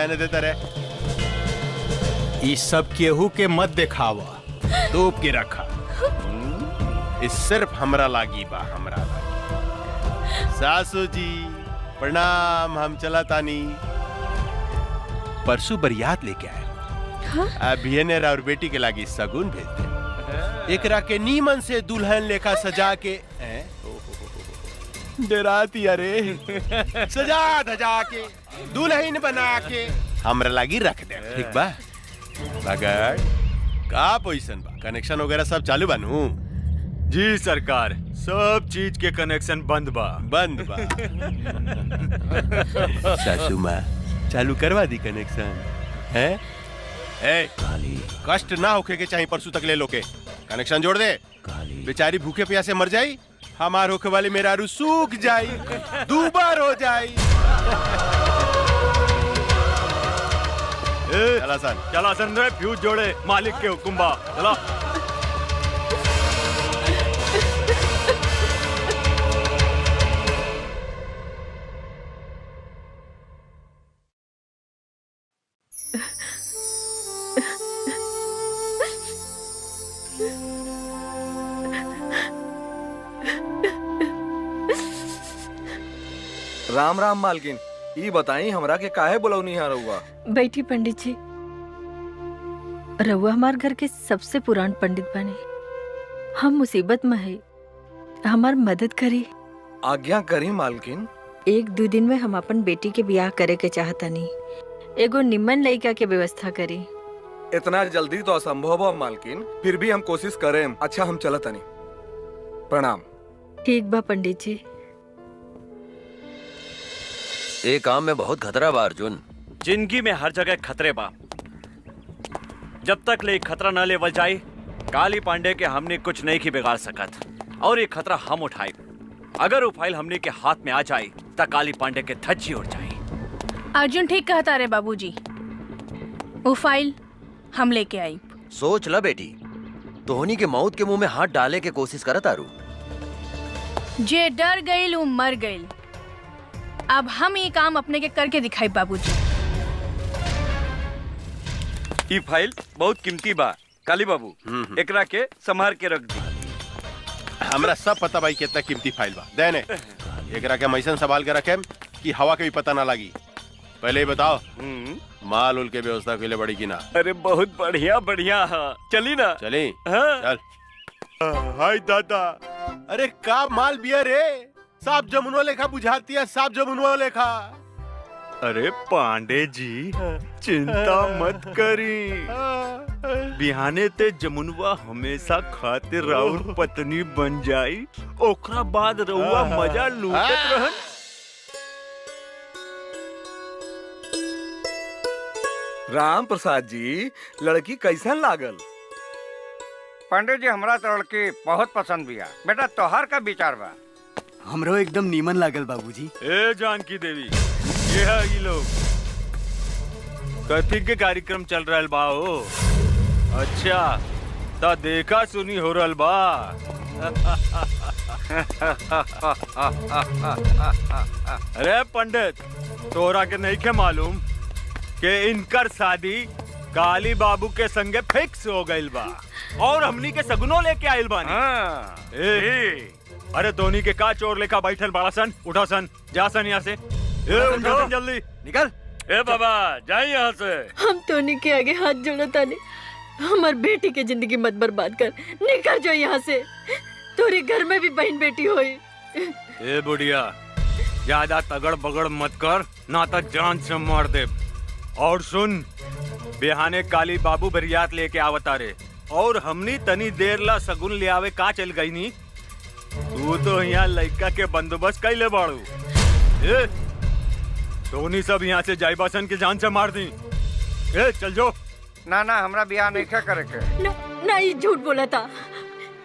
ने देता रे, ई सब केहू के मत दिखावा, तोप के रखा। इस सिर्फ हमरा लागी बा, हमरा लागी। सासू जी प्रणाम, हम चला तानी। परसों बरियात लेके आए। अभी ने और बेटी के लागी सगुन भेज दे। एकरा के नीमन से दुल्हन लेखा सजा के डराती अरे सजा धजा के दुल्हन बना के हमरा लागी रख दे। ठीक बा मगर का पोजीशन बा, कनेक्शन वगैरह सब चालू बानू? जी सरकार, सब चीज के कनेक्शन बंद बा। सासू माँ चालू करवा दी कनेक्शन है? कष्ट ना होके के चाहिए, परसों तक ले लो के कनेक्शन जोड़ दे। बेचारी भूखे प्यासे मर जाई, हमार होके वाली मेहरारू सूख जाई, दूबर हो जाई। चला सन रे, फ्यूज जोड़े, मालिक के हुक्म बा। चला राम राम मालकिन, ई बताई हमरा के काहे बुलौनी है रहुआ? बैठी पंडित जी। रहुआ हमार घर के सबसे पुरान पंडित बने, हम मुसीबत में है, हमार मदद करी। आज्ञा करी मालकिन। 1-2 दिन में हम अपन बेटी के ब्याह करे के चाहतनी, एगो निम्मन लड़का के व्यवस्था करी। इतना जल्दी तो असंभव है मालकिन, फिर भी हम कोशिश करें। अच्छा हम चलत नहीं। प्रणाम। ठीक बा पंडित जी। ए काम में बहुत खतरा बा अर्जुन। जिंदगी में हर जगह खतरे बा। जब तक ले खतरा न लेवल जाए काली पांडे के हमने कुछ नहीं की बिगाड़ सकत और ये खतरा हम उठाए। अगर वो फाइल हमने के हाथ में आ जाए तो काली पांडे के धज्जी उड़ जाए। अर्जुन ठीक कहता रे बाबूजी, वो फाइल हम लेके आई। सोच ला बेटी, तोहनी के मौत के मुंह में हाथ डाले के कोशिश करत आरू। जे डर गईल वो मर गईल। अब हम ये काम अपने के करके दिखाई बाबूजी। ई फाइल बहुत कीमती बा काली बाबू, एकरा के संभाल के रख दी। हमरा सब पता भाई कितना कीमती फाइल बा। देने एकरा के मैसन संभाल के रखे कि हवा के भी पता ना लगी। पहले ही बताओ माल उल के व्यवस्था के लिए बड़ी की ना। अरे बहुत बढ़िया बढ़िया है, चली ना। चली हाँ। चल। हाय दादा, अरे का माल बिया रे, साफ जमुनवा लेखा बुझाती है, साफ जमुनवा लेखा। अरे पांडे जी चिंता मत करी, बिहाने ते जमुनवा हमेशा खातिर राउर पत्नी बन जाई, ओकरा बाद रहुआ मजा लूटत रहन। राम प्रसाद जी, लड़की कैसन लागल? पांडे जी हमरा तो लड़की बहुत पसंद बिया। बेटा तोहार का विचार बा? हमरो एकदम नीमन लागल बाबूजी। ए जानकी देवी, ये है ये लोग कथी के कार्यक्रम चल रहल बा हो? अच्छा ता देखा सुनी हो रहल बा। अरे पंडित, तोरा के नहीं के मालूम कि इनकर शादी काली बाबू के संगे फिक्स हो गइल बा और हमनी के सगुनो लेके आइल बानी। अरे धोनी के का चोर लेखा बैठल बड़ा सन, उठा सन, जा सन यहाँ से। उठा सन जल्दी, निकल। ए बाबा जाए यहाँ से। हम तोनी के आगे हाथ जोड़ो तानी, हमार बेटी के जिंदगी मत बर्बाद कर। निकल जाओ यहाँ से, तोरे घर में भी बहन बेटी होई। ए बुढ़िया, ज्यादा तगड़ बगड़ मत कर, ना तो जान से मार दे। और सुन, बिहाने काली बाबू बरियात लेके आवता रे और हमनी तनी देर ला सगुन ले आवे का चल गई नी। तू तो यहाँ लड़का के बंदोबस्त कैले बाड़ू। ए धोनी सब यहाँ से जाइबासन के जान से मार दी। ए चल जो। ना ना हमरा बियाह नहीं करे के। ना ये झूठ बोला था।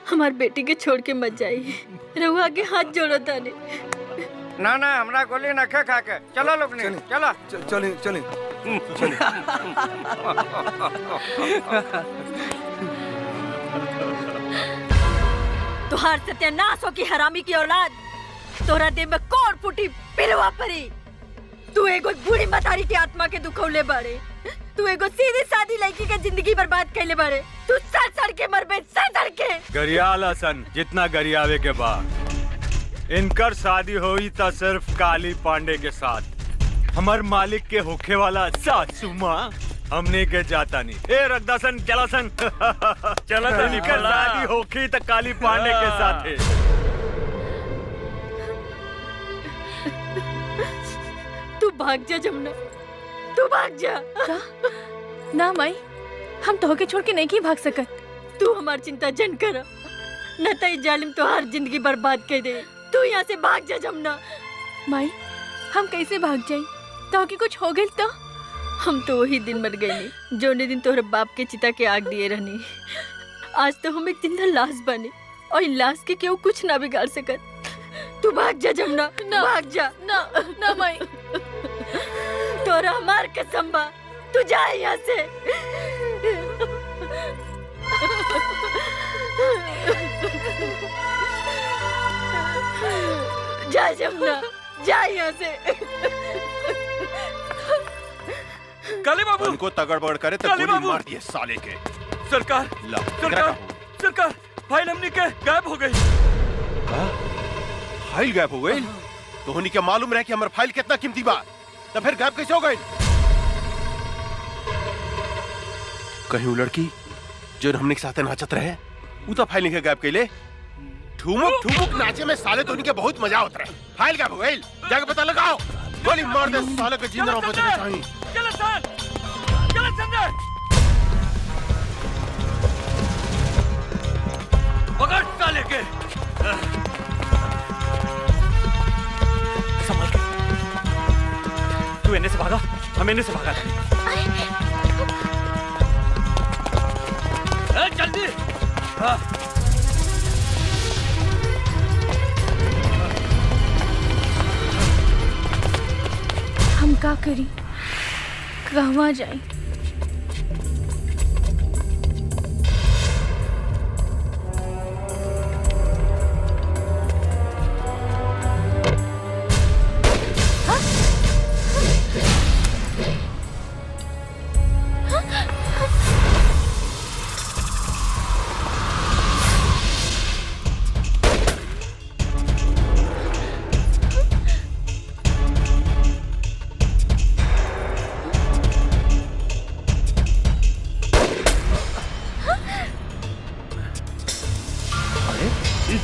हमार बेटी के छोड़ के मत जाई, रहुआ के हाथ जोड़ो तानी। ना ना हमरा गोली न खा के चलो लोग ने, चलो चले चले चले। तुहार सत्यानाश हो की हरामी की औलाद। तोरा देह में कौन फूटी पिलवा परी। तू एगो बूढ़ी मतारी की आत्मा के दुखौले बाड़े। तू एगो सीधी सादी लड़की के जिंदगी बर्बाद कैले बाड़े। तू सड़ सड़ के मरबे, सड़ सड़ के। गरियाला सन जितना गरियावे के बाद इनकर शादी हुई था सिर्फ काली पांडे के साथ। हमार मालिक के होखे वाला सासू माँ हमने के जाता नहीं। ए रखदा सन, चला सन। चला तो इनकर शादी होखी तो काली पांडे के साथ है। तू भाग जा जमुना, तू भाग जा। ना माई, हम तो होके छोड़ के नहीं की भाग सकत। तू हमार चिंता जन कर, न तो ये जालिम तोहार जिंदगी बर्बाद कर दे। तू यहाँ से भाग जा जमुना। माई हम कैसे भाग जाई? तो कि कुछ हो गइल तो? हम तो वही दिन मर गई जो दिन तोहरे बाप के चिता के आग दिए रहनी। आज तो हम एक जिंदा लाश बने और इन लाश के केहू कुछ ना बिगाड़ सकत। तू भाग जा जमुना, भाग जा। ना ना माई, तोरा हमार कसम बा, तू जा यहाँ से। जा जमुना, जा यहाँ से। काली बाबू उनको तगड़ बगड़ करे तो काली गोली बाबू। मार दिए साले के। सरकार ला, सरकार सरकार, फाइल हमने के गायब हो गई। फाइल गायब हो गई? तो होनी क्या मालूम रहे कि हमारा फाइल कितना कीमती बा, तो फिर गायब कैसे हो गई? कहीं वो लड़की जो हमने के साथ नाचत रहे वो तो फाइल नहीं गायब कैले। ठुमुक ठुमुक नाचे में साले तो उनके बहुत मजा होता रहे। फाइल गायब हो गई, जाके पता लगाओ। गोली मार दे साले के, जिंदा बचने चाहिए। चलो सर, चलो संजय। पकड़ साले के। हम इन्हें से भागा थे। जल्दी हम का करी, कहवा जाए?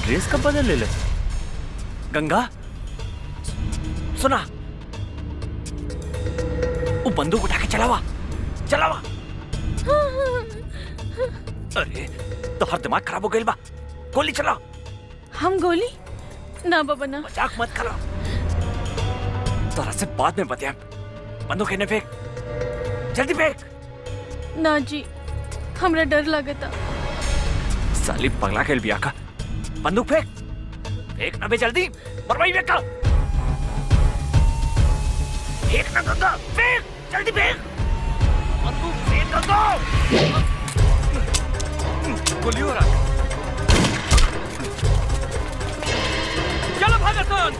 ड्रेस कब बदल ले? गंगा सुना, वो बंदूक उठा के चलावा चलावा। अरे तो हर दिमाग खराब हो गई बा, गोली चला। हम गोली ना बाबा ना। मजाक मत करो, तोरा से बाद में बतिया। बंदूक इन्हें फेंक, जल्दी फेंक। ना जी, हमरा डर लगता। साली पगला के बिया का। बंदूक फेंक, फेंक ना बे जल्दी, मरवाई फेंक ना गंगा, फेंक जल्दी फेंक, बंदूक फेंक गंगा। गोली हो रहा। चलो भागतन।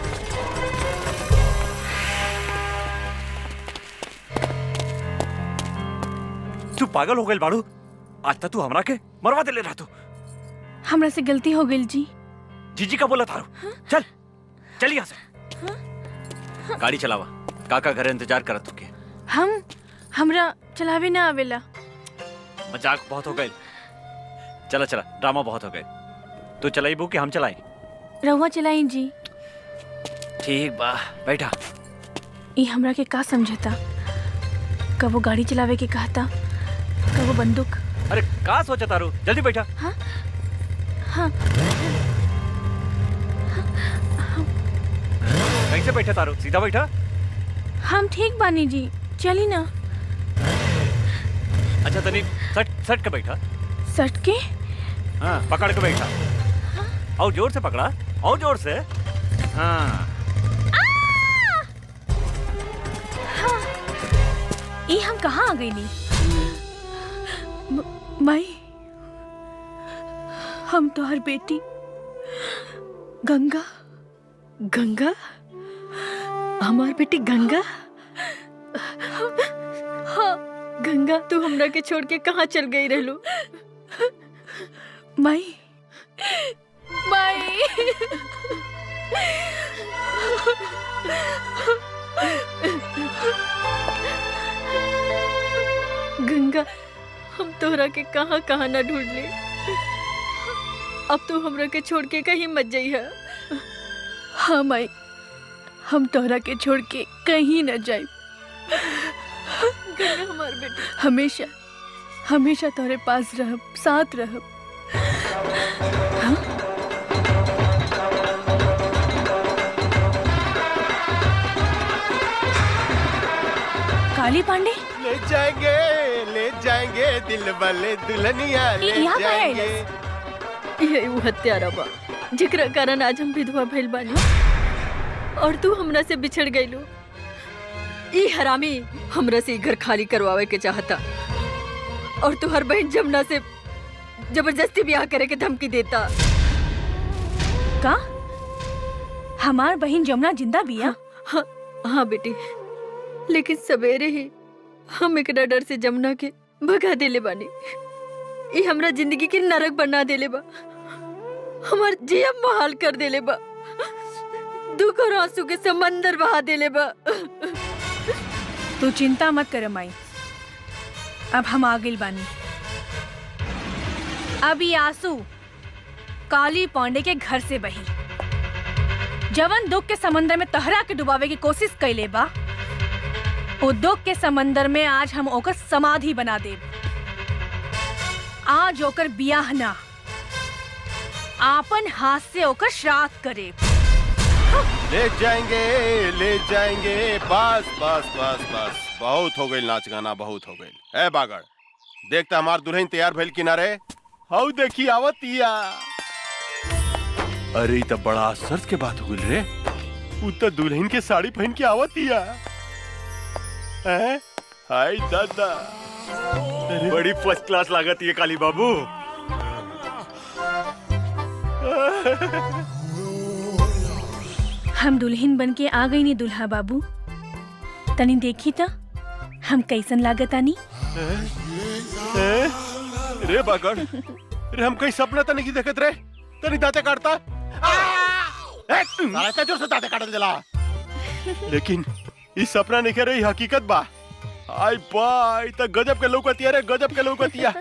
तू पागल हो गई बाड़ू, आज तक तू हमरा के मरवा दे ले रहा तू। हमरा से गलती हो गई जी। जीजी का बोला थारू। चल चल यहाँ से, गाड़ी चलावा। काका घर इंतजार करत तुके। हमरा चलावे ना आवेला। मजाक बहुत हो गई, चला चला, ड्रामा बहुत हो गए। तू चलाई बू कि हम चलाई? रहुआ चलाई जी। ठीक बा, बैठा। ये हमरा के का समझता, कब वो गाड़ी चलावे के कहता, कब वो बंदूक। अरे का सोचा तारू, जल्दी बैठा। हाँ हाँ। कैसे बैठा तारू, सीधा बैठा। हम ठीक बानी जी, चली ना। अच्छा तनी सट सट के बैठा। सट के? हाँ पकड़ के बैठा। और जोर से पकड़ा, और जोर से। हाँ ये हम कहाँ आ गई नी? माई, हम तो हर बेटी गंगा। गंगा? हमार बेटी गंगा? हाँ गंगा, तू हमरा के छोड़ के कहाँ चल गई रहलू? माई माई। गंगा, हम तोहरा के कहाँ कहाँ ना ढूंढ ले। अब तू हमरा के छोड़ के कहीं मत जाइए। हाँ माई, हम तोहरा के छोड़ के कहीं न जाए। गंगा हमार बेटी हमेशा हमेशा तोहरे पास रहब, साथ रहब। हाँ? काली पांडे ले जाएंगे दिल वाले दुल्हनिया ले जाएंगे। ये वो हत्यारा बा जेकरा कारण आज हम विधवा भइल बानी और तू हमरा से बिछड़ गइलो। ई हरामी हमरा से घर खाली करवावे के चाहता और तू हर बहन जमुना से जबरदस्ती ब्याह करे के धमकी देता। का? हमार बहन जमुना जिंदा बिया? हाँ, हाँ बेटी, लेकिन सवेरे ही हम एक डर से जमुना के भगा देले बानी। ये हमरा जिंदगी के नरक बना देले बा, हमार जिया महाल कर देले बा, दुख और आंसू के समंदर बहा देले बा। तू चिंता मत कर माई, अब हम आ गइल बानी। अब ये आंसू काली पांडे के घर से बही। जवन दुख के समंदर में तहरा के डुबावे की कोशिश कैले बा, वो दुख के समंदर में आज हम ओकर समाधि बना देब। आज ओकर बियाह ना, आपन हाथ से ओकर श्राद्ध करे। ले जाएंगे बस बस बस बस बहुत हो गई नाच गाना, बहुत हो गई। ए बागड़, देखता हमार दुल्हन तैयार भइल किनारे। हाउ देखी आवतिया। अरे ई त बड़ा आश्चर्य के बात हो गइल रे। उ त दुल्हन के साड़ी पहन के आवतिया। हाय दादा, बड़ी फर्स्ट क्लास लागत है काली बाबू। हम दुल्हन बन के आ गई नी दुल्हा बाबू। तनी देखी त हम कैसन लागत आनी। रे बागड़, रे हम कहीं सपना तो नहीं देखत रे। तनी दांते काटता। साला इतना जोर से दांते काटल जला। लेकिन इस सपना नहीं कह रही, हकीकत बा। आई बाई त गजब के लौकतिया रे, गजब के लौकतिया।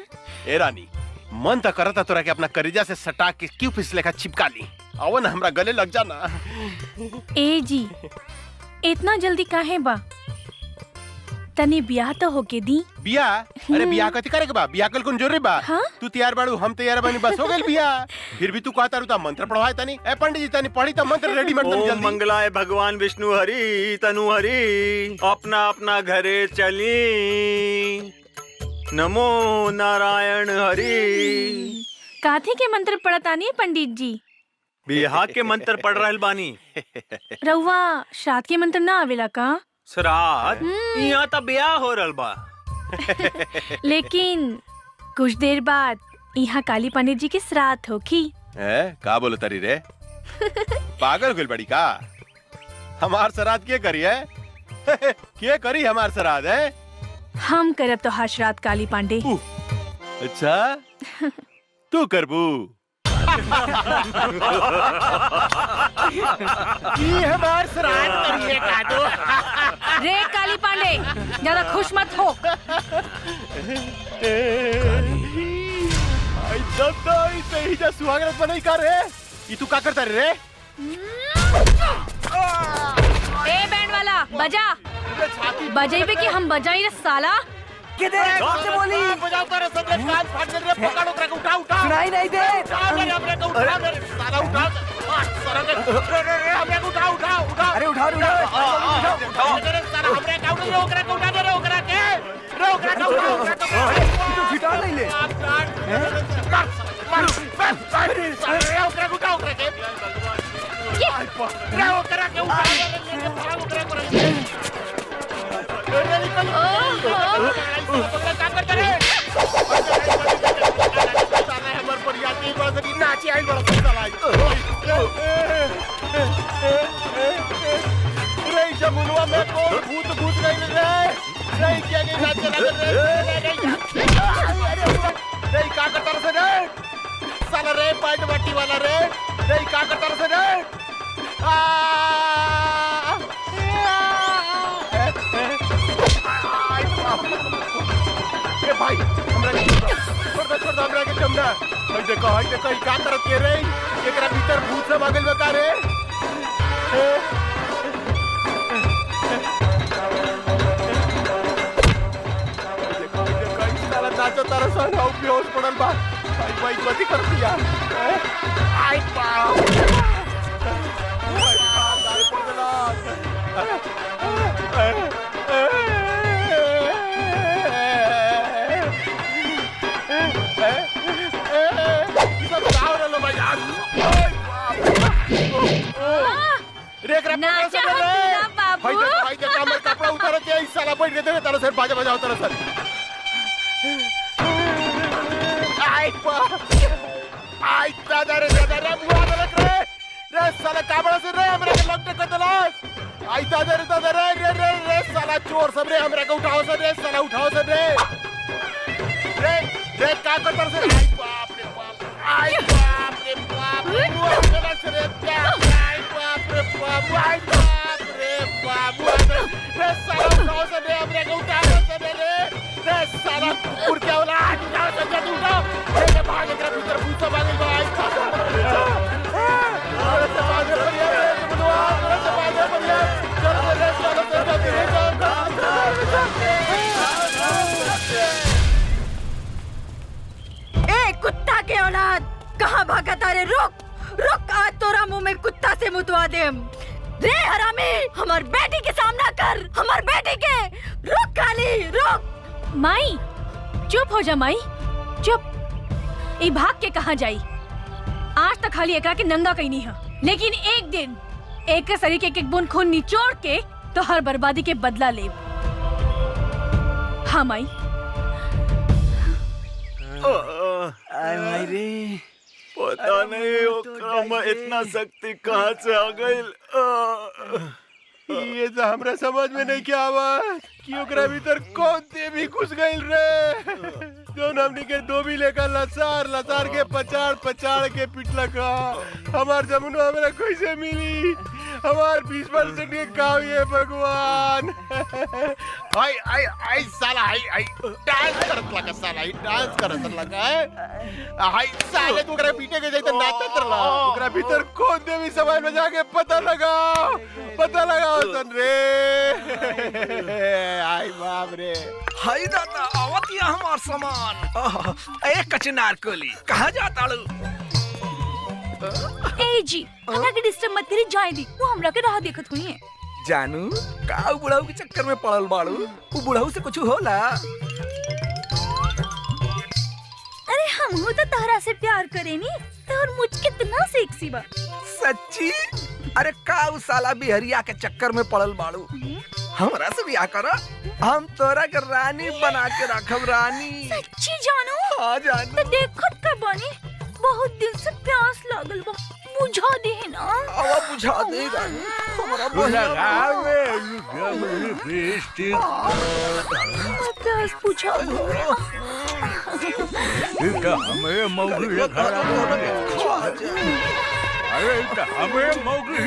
ए रानी, मन त करता तोरा के अपना करेजा से सटा के क्यों पिस लेखा चिपका ली। आओ ना हमरा गले लग जाना। ए जी, इतना जल्दी काहे बा? तनी ब्याह तो होके दी। बिया? अरे बिया कथी करे के बा? बिया कल कौन जोरे बा? हाँ? तू तैयार बाड़ू, हम तैयार बानी, बस हो गइल बिया। फिर भी तू कहता रुता मंत्र पढ़वाए तनी। ए पंडित जी तनी पढ़ी त मंत्र रेडीमेड तनी ओम जल्दी। मंगलाय भगवान विष्णु हरि तनु हरि, अपना अपना घरे चली। नमो नारायण हरि। काथे के मंत्र पढ़तानी है पंडित जी? बिहार के मंत्र पढ़ रहल बानी। रउआ श्राद्ध के मंत्र ना आवेला का? श्राद्ध? यहाँ त ब्याह हो रहल बा। लेकिन कुछ देर बाद यहाँ काली पंडित जी के श्राद्ध होखी। का बोलो तरी रे? पागल गइल बड़ी का? हमार श्राद्ध के करी है? के करी हमार श्राद्ध है? हम करब तो हर श्राद्ध काली पांडे। अच्छा, तू करबू? ये हमार श्राद्ध करिए का दो। रे काली पांडे, ज्यादा खुश मत हो। आई दादा, इसे ही जा सुहागरात बनाई का रे? ये तू का करता रे? ए बैंड वाला, बजा। बजाइबे कि हम बजाई रे साला। किधर से बोली? बजाओ कर सब कान फाड़ दे रे, पकड़ो कर उठा उठा। सुनाई नहीं दे। उठा मेरे अपने को उठा मेरे साला उठा। साला रे हमरे को उठा उठा उठा। अरे उठा उठा। मेरे साला हमरे का उठा रे, ओकरा को उठा दे रे, ओकरा के रे, ओकरा का उठा। तू फिटा नहीं ले। रे ओकरा को उठा, ओकरा के रे, ओकरा के उठा रे, ओकरा को जमुनवा में कौन भूत भूत गई रे? क्या गई नाचे रे? का करता रे रे? साला रे पैंट बट्टी वाला रे का करता रे रे? ए भाई, हमरा के छोड़ दो हमरा के जमना। हई देखो का करत के रे? एकरा भीतर भूत सब आ गइल बा का रे? नाचो तारा संग हाउ बेहोश पड़ल बा। भाई गति कर दिया। आई बाप, दाल पड़ गला। सब गाँव रलो भाई यार। रे एकरा नाचा हम पूरा बाबू। भाई देख हमर कपड़ा उतार के इस साला बैठ के देवे तारा सर बाजा बजाओ तारा सर। आई दादा रे बुआ रे साला काबड़ा से रे हमरा के लॉक कर दलास। आई दादा रे साला चोर सब रे हमरा के उठाओ से रे, साला उठाओ से रे का करता से? आई बाप रे बाप, आई बाप रे बाप, बुआ चला से रे क्या? आई बाप रे बाप, आई बाप रे बाप, रे साला उठाओ से रे हमरा के उठाओ से रे साला कुकुर क्या होला? उठाओ से तू उठाओ रे, भाग एकरा भीतर भूत सब आ गइल बा। आई अरे से बाजे बढ़िया रे बुआ, अरे से बाजे बढ़िया। चल रे साला से ए कुत्ता के औलाद, कहाँ भागा तारे? रुक रुक, आज तोरा मुंह में कुत्ता से मुतवा देम। रे हरामी, हमार बेटी के सामना कर, हमार बेटी के। रुक काली, रुक। माई चुप हो जा माई, चुप। ई भाग के कहाँ जाई? आज तक खाली एकरा के नंगा कहीं नहीं है, लेकिन एक दिन एक के शरीर के एक बूंद खून निचोड़ के तो हर बर्बादी के बदला ले। हाँ माई। पता नहीं ओकरा में इतना शक्ति कहाँ से आ गई। ये तो हमरा समझ में नहीं क्या आवाज कि ओकरा भीतर कौन देवी घुस गइल रे, जो हमनी के धोबी लेकर लसार के पचाड़ के पिटला का। हमार जमुना हमरा कैसे मिली? हमार 20% के गाँव ये भगवान। आई आई आई साला आई डांस करत लगा, साला आई डांस करत लगा है। आई साले तू ओकरा पीटे के जैसे नाचत रहा। ओकरा भीतर कौन देवी समाज में जाके पता लगा सन रे। आई बाप रे। हाय दादा आवतिया हमार सामान। ए कचनार कोली कहाँ जाता लू? ए जी हमरा के डिस्टर्ब मत करी, जाए दी। वो हमरा के राह देखत हुई है। जानू का बुढ़ाऊ के चक्कर में पड़ल बाड़ू? वो बुढ़ाऊ से कुछ होला? अरे हम हो तो तहरा से प्यार करेनी, तोहर मुझ कितना सेक्सी बा। सच्ची? अरे का उ साला बिहरिया के चक्कर में पड़ल बाड़ू? हमरा से बियाह करा, हम तोरा के रानी बना के रखब। रानी सच्ची जानू? हाँ जानू। तो देखत का बानी, बहुत दिन से प्यास लागल बा, बुझा दे ना। आवा बुझा दे रानी। हमरा प्यास बुझा दो। हमें मौगी हमें मौगी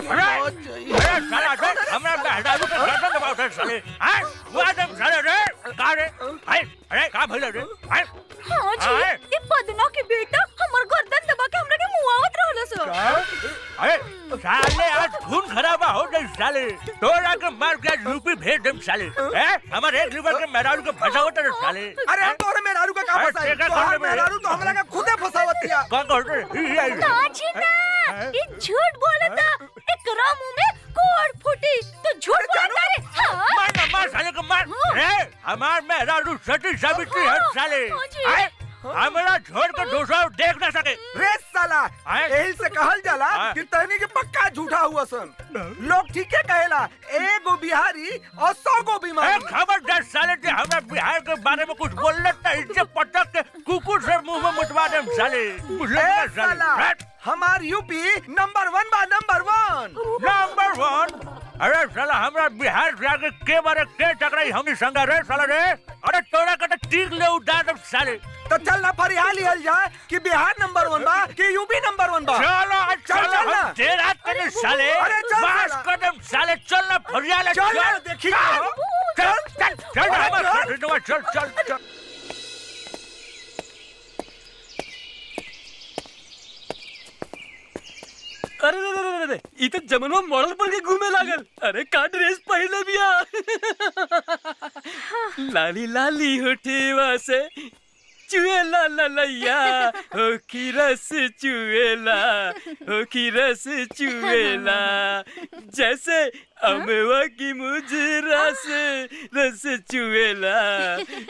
हाँ जी, ये पदना के बेटा हमर गर्दन दबा के हमरा के मुआवत रहलो सो। अरे साले आज खून खराबा हो गई साले। तोरा के मार के यूपी भेज दम साले। हमारे एक लीवर के मेहरारू के फंसावत है साले। अरे हम तोरे मेहरारू का का फंसाई? तोहर मेहरारू तो हमरा के खुदे फंसावतिया। कौन कहते? ना जी ना, ये झूठ बोलता। एकरा मुंह में कोड़ फूटी तो झूठ बोलता रे। हाँ? मार साले को मार। हमार मेहरारू सती सावित्री है साले। हमरा छोड़ के दूसरा देख ना सके रे साला। यही से कहल जाला कि तहनी के पक्का झूठा हुआ सन। लोग ठीक है कहेला, एगो बिहारी और 100 गो बीमारी। खबरदार साले ते हमरा बिहार के बारे में कुछ बोलना तो इज्जत पटक के कुकुर से मुंह में मुतवा दे साले। साला हमार यूपी नंबर 1 बा, नंबर 1। अरे साला हमरा बिहार जाके के बारे के टकराई हमनी संगा रे साला रे। अरे तोरा के तीर ले उड़ा दे साले। तो चल ना फरियाल लिहल जाए कि बिहार नंबर 1 बा कि यूपी नंबर 1 बा। चलो ना तेरा तेरे साले। अरे चल बस कदम साले, चल ना फरियाल। चल देखी चल। अरे ई तो जमनवा मॉडल बन के घूमे लागल। अरे का ड्रेस पहले बिया। लाली लाली होठेवा से चुएला ललैया, हो की रस चुएला, हो की रस चुएला, जैसे अमवा की मुजरा से रस चुएला,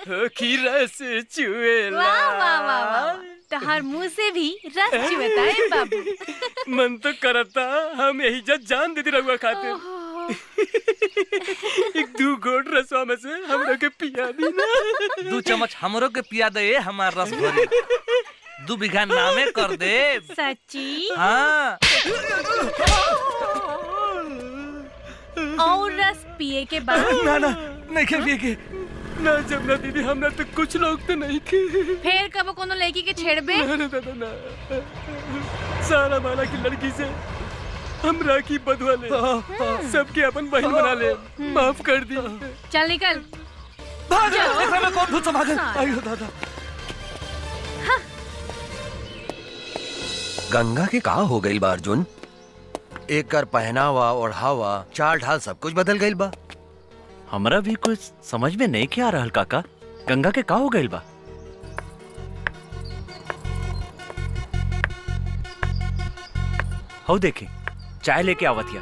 हो की रस चुएला। वाह वाह वाह वाह, तहार मुंह से भी रस चुएता है बाबू। मन तो करता हम यही जान देती रहुआ खातिर। एक 2 घोट रसवा में से हमरा के पिया दी ना। 2 चम्मच हमरो के पिया दे हमार रस भरी। 2 बीघा नामे कर दे। सच्ची? हाँ। और रस पिए के बाद? ना नहीं के पिए के ना। जमुना दीदी हमरा तो कुछ लोग तो नहीं के। फिर कब कोनो लड़की के छेड़बे? अरे दादा ना, सारा माला की लड़की से हम राखी बधवा ले, सबके अपन बहन बना ले। माफ कर दी। चल निकल। में कौन भूत समागल? आयो दादा। गंगा के का हो गई बा अर्जुन? एक कर पहनावा ओढ़ावा चाल ढाल सब कुछ बदल गई बा। हमरा भी कुछ समझ में नहीं क्या आ रहल काका। गंगा के का हो गई बा? हऊ देखे चाय लेके आवतिया।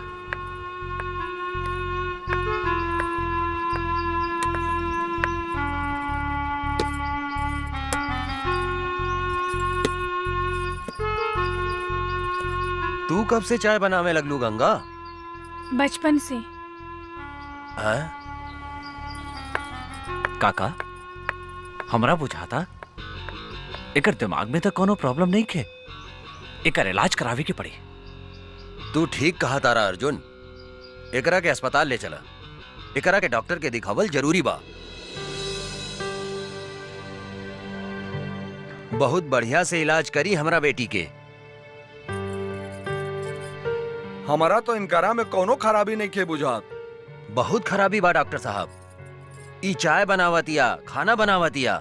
तू कब से चाय बनावे लगलू गंगा? बचपन से। हाँ? काका हमरा बुझाता एकर दिमाग में तो कोनो प्रॉब्लम नहीं खे, एकर इलाज करावे के पड़ी। तू ठीक कहा तारा अर्जुन, एकरा के अस्पताल ले चला, एकरा के डॉक्टर के दिखावल जरूरी बा। बहुत बढ़िया से इलाज करी हमरा बेटी के। हमारा तो इनकारा में कोनो खराबी नहीं खे बुझात। बहुत खराबी बा डॉक्टर साहब, ई चाय बनावतिया, खाना बनावतिया।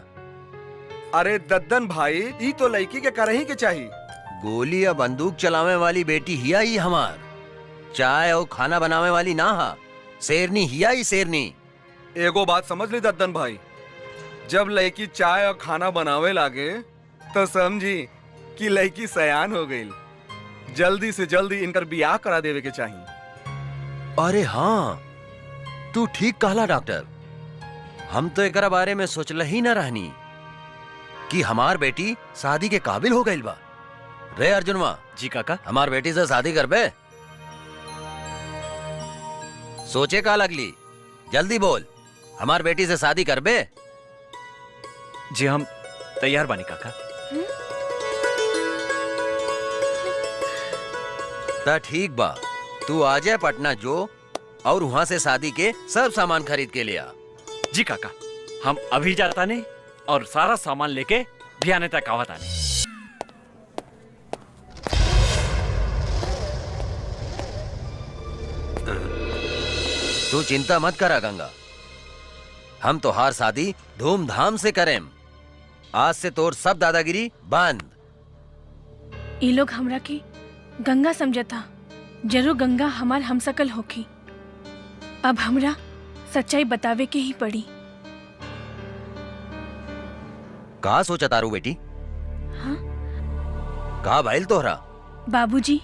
अरे दद्दन भाई, ई तो लड़की के करही के चाहिए। गोली या बंदूक चलावे वाली बेटी हिया ही हमार, चाय और खाना बनावे वाली ना हा, शेरनी हिया ही शेरनी। एगो बात समझ ली दद्दन भाई, जब लड़की चाय और खाना बनावे लागे तो समझी कि लड़की सयान हो गई। जल्दी से जल्दी इनकर बियाह करा देवे के चाहिए। अरे हाँ, तू ठीक कहला डॉक्टर, हम तो एकरा बारे में सोचल ही न रहनी कि हमार बेटी शादी के काबिल हो गई बा। रे अर्जुनवा। जी काका। हमार बेटी से शादी करबे? सोचे का लगली, जल्दी बोल, हमार बेटी से शादी करबे? जी हम तैयार बानी काका। ता ठीक बा, तू आ जाए पटना जो और वहां से शादी के सब सामान खरीद के ले आ। जी काका, हम अभी जाता नहीं और सारा सामान लेके भियाने तक आवता नहीं। तू चिंता मत करा गंगा, हम तोहार शादी धूमधाम से करें। आज से तोर सब दादागिरी बंद। ये लोग हमरा की गंगा समझता, जरूर गंगा हमार हमसकल होखी। अब हमरा सच्चाई बतावे के ही पड़ी। का सोचा तारू बेटी? हाँ? का भाईल तोहरा? बाबूजी,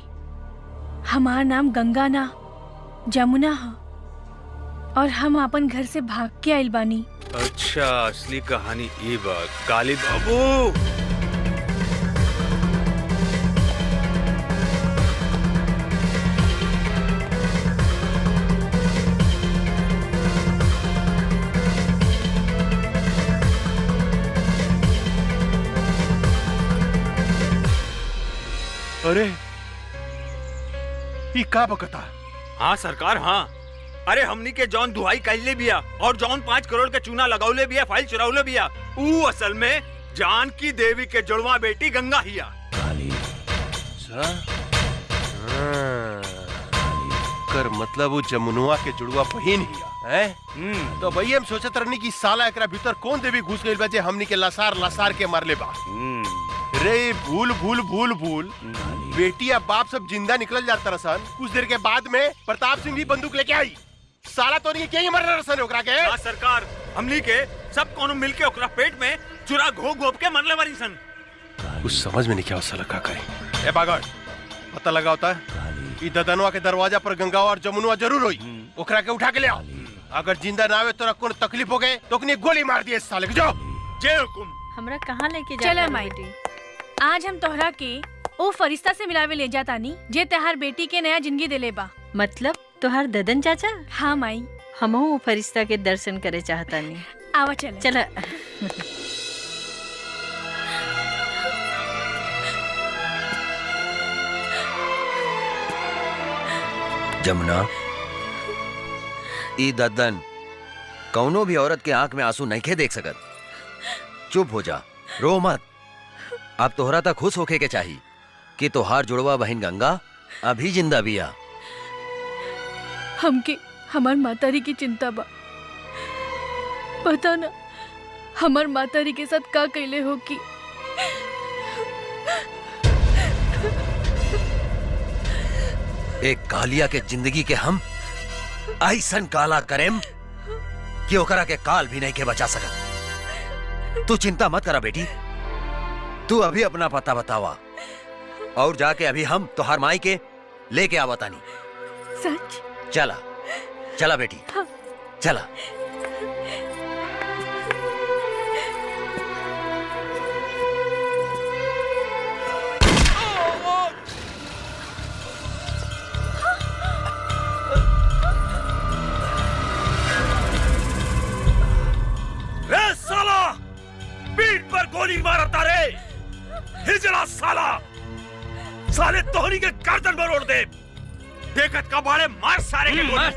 हमार नाम गंगा ना जमुना है और हम अपन घर से भाग के आइल बानी। अच्छा, असली कहानी ये बा। काली बाबू, अरे ये का बकता? हाँ सरकार, हाँ। अरे हमनी के जौन दुहाई कैले बिया और जौन 5 करोड़ के चूना लगावले बिया, फाइल चुरावले बिया, ऊ असल में जानकी देवी के जुड़वा बेटी गंगा हिया। कर मतलब वो जमुनुआ के जुड़वा बहिन हिया है? तो भैया हम सोचत रहनी कि साला एकरा भीतर कौन देवी घुस गइल बा जे हमनी के लसार लसार के मारले बा। रे भूल भूल भूल भूल, बेटी या बाप सब जिंदा निकल जाता रसन। कुछ देर के बाद में प्रताप सिंह भी बंदूक लेके आई। साला तो नहीं क्या मर रसन ओकरा के? हाँ सरकार, हमनी के सब कोनो मिलके ओकरा पेट में चुरा घोप के मरले वाली सन। कुछ समझ में नहीं क्या साला का करे। ए बागड़, पता लगा होता है ई ददनवा के दरवाजा पर गंगा और जमुनुआ जरूर होई। ओकरा के उठा के ले आओ। अगर जिंदा ना आवे तोरा कोनो तकलीफ हो गए तो ओकनी गोली मार दिए साले के। जाओ। जय हुकुम। हमरा कहाँ लेके जा? चला माई, आज हम तोहरा के ओ फरिश्ता से मिलावे ले जाता नी जे तहार बेटी के नया जिंदगी देले बा। मतलब तोहार ददन चाचा? हाँ माई, हमहू फरिश्ता के दर्शन करे चाहता नहीं। आवा चला। चला। जमुना, ई दद्दन कौनो भी औरत के आंख में आंसू नहीं खे देख सकत। चुप हो जा, रो मत। अब तोहरा तक खुश होके के चाहिए कि तोहार जुड़वा बहन गंगा अभी जिंदा बिया। हमके हमार मातारी की चिंता बा। पता ना हमार मातारी के साथ का कैले हो कि एक कालिया के जिंदगी के हम ऐसन काला करेम कि ओकरा के काल भी नहीं के बचा सकत। तू चिंता मत करा बेटी, तू अभी अपना पता बतावा और जाके अभी हम तोहार माई के लेके आवा तानी। सच? चला चला बेटी, चला। ए साला, पीठ पर गोली मारता रे, हिजड़ा साला, साले तोहनी के गर्दन पर ओढ़ दे। देखत का बाड़े मार सारे के गोली।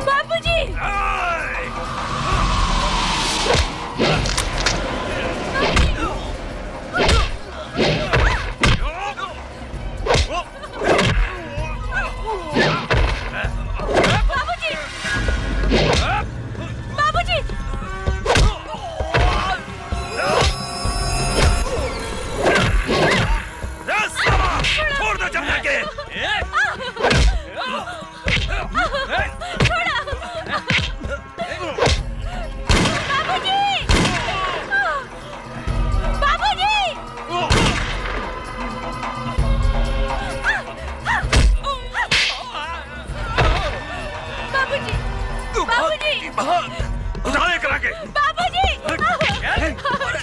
बाबूजी! बाबूजी! छोड़ दो जमुना के। उठा ले करा के।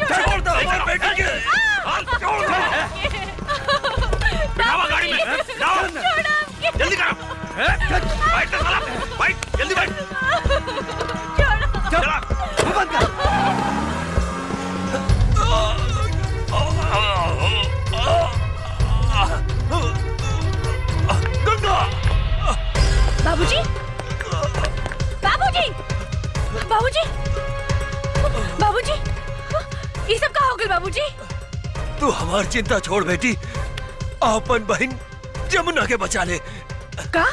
छोड़ दो हमारे बेटे के। छोड़ दो। बिठावा गाड़ी में। जाओ। जल्दी करो। बैठ तो साला। बैठ जल्दी बैठ। चला। बंद कर। गंगा। बाबूजी! बाबूजी! बाबूजी! बाबूजी! ये सब कहाँ हो गए बाबूजी? तू हमार चिंता छोड़ बेटी, अपन बहन जमुना के बचा ले। का?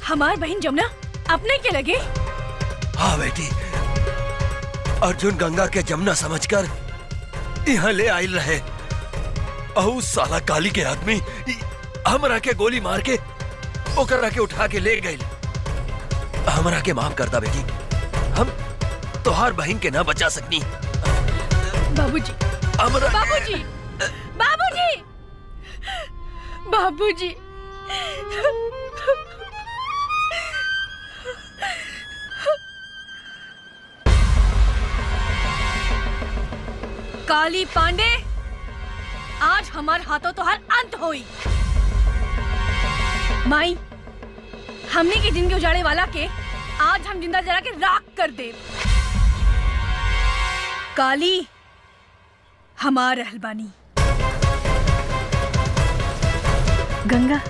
हमार बहन जमुना अपने के लगे? हाँ बेटी, अर्जुन गंगा के जमुना समझकर यहाँ ले आयल रहे। अहू साला काली के आदमी हमरा के गोली मार के ओकरा के उठा के ले गए। हमरा के माफ कर दा बेटी, हम तोहार बहन के ना बचा सकनी। बाबूजी! हमरा बाबूजी! बाबूजी! बाबूजी! काली पांडे, आज हमार हाथों तो हर अंत होई। माई, हमने की जिंदगी उजाड़े वाला के आज हम जिंदा जला के राख कर दे। काली हमार रहलबानी। गंगा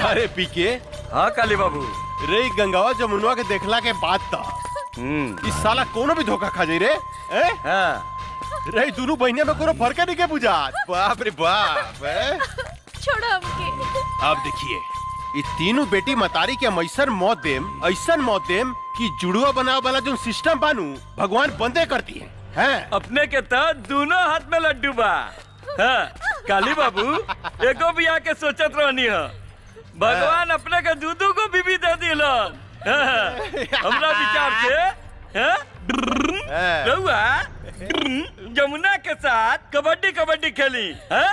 अरे पीके। हाँ काली बाबू। रे गंगावा जमुनवा के देखला के बाद था इस साला कोनो भी धोखा खा जाई रे। हाँ। रे दोनों बहनिया में कोनो फर्क नहीं के बुझात। बाप रे बाप। छोड़ो हमके। अब देखिए, ये तीनों बेटी मतारी के हम ऐसन मौत देम कि जुड़वा बनावे वाला जो सिस्टम बानू भगवान बंदे करती है। अपने के तहत दोनों हाथ में लड्डू बा। हाँ, काली बाबू एको भी आके सोचत रहनी है, भगवान अपने के दूधू को भी दे दिलन। हमरा विचार से रहुआ जमुना के साथ कबड्डी खेली है,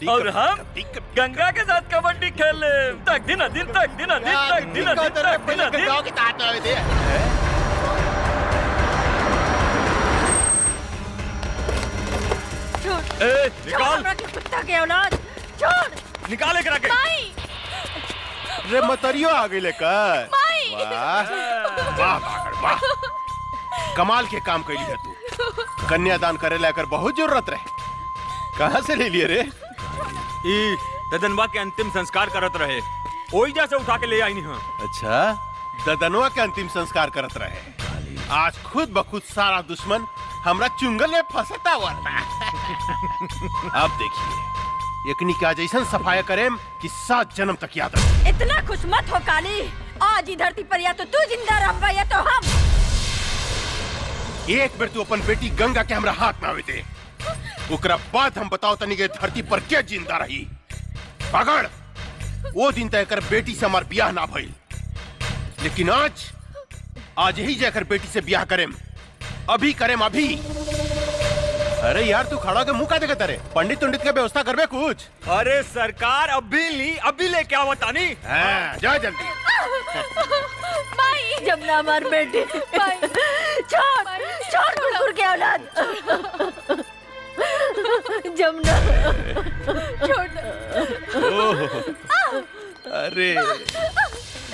और हम गंगा के साथ कबड्डी खेले। तक दिन निकाल कुत्ता के औलाद, छोड़। निकाले करा के। रे मतरियो आ गई लेकर। वाह वाह, कमाल के काम कैली है तू। कन्यादान करे लेकर बहुत जरूरत रहे। कहाँ से ले लिए रे? ई ददनवा के अंतिम संस्कार करत रहे, ओई जैसे उठा के ले आई नहीं। अच्छा, ददनवा के अंतिम संस्कार करत रहे। आज खुद बखुद सारा दुश्मन हमरा चुंगल में फंसता हुआ था। अब देखिए, एकनी का जैसन सफाया करेम कि 7 जन्म तक याद रहे। इतना खुश मत हो काली, आज ही धरती पर या तो तू जिंदा रहबा या तो हम। एक बार तू अपन बेटी गंगा के हमरा हाथ में आवे दे, ओकरा बाद हम बताओ तनी के धरती पर क्या जिंदा रही। पकड़, वो दिन तय कर बेटी से हमार ब्याह ना भइल, लेकिन आज ही जाकर बेटी से ब्याह करेम, अभी करेम अभी। अरे यार तू खड़ा के मुंह का देखता रे, पंडित तुंडित के व्यवस्था करबे कुछ। अरे सरकार अभी लेके आओ तानी। हाँ, जा जल्दी। माई जमुना हमार बेटी, छोड़ छोड़ कुकुर के औलाद। जमुना छोड़। अरे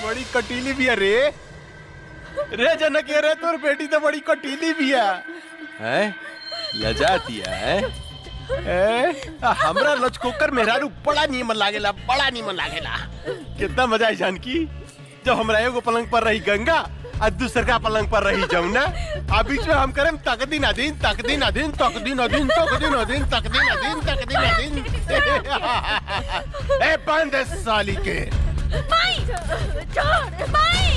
बड़ी कटीली भी है रे जनक, रे तोर बेटी तो बड़ी कटीली भी है। लजाती है। हमरा लचकोकर मेहरारू बड़ा नीमन लागेला, बड़ा नीमन लागेला। कितना मजा है जानकी, जब हमरा एगो पलंग पर रही गंगा और दूसर का पलंग पर रही जमुना, आ बीच में हम करें तक दिन अधीन तक दिन अधीन तक दिन अधीन तक दिन अधीन तक दिन अधीन तक दिन अधीन। ए बंद है साली के। माई छोड़ माई।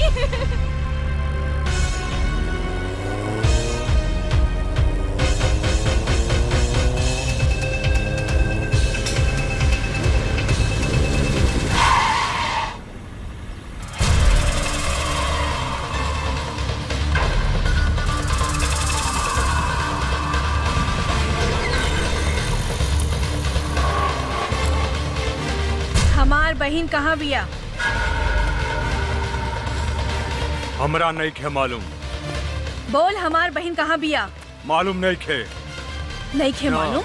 हमार बहन कहाँ बिया? हमरा नहीं खे मालूम। बोल हमार बहन कहाँ बिया? मालूम नहीं खे। नहीं खे मालूम?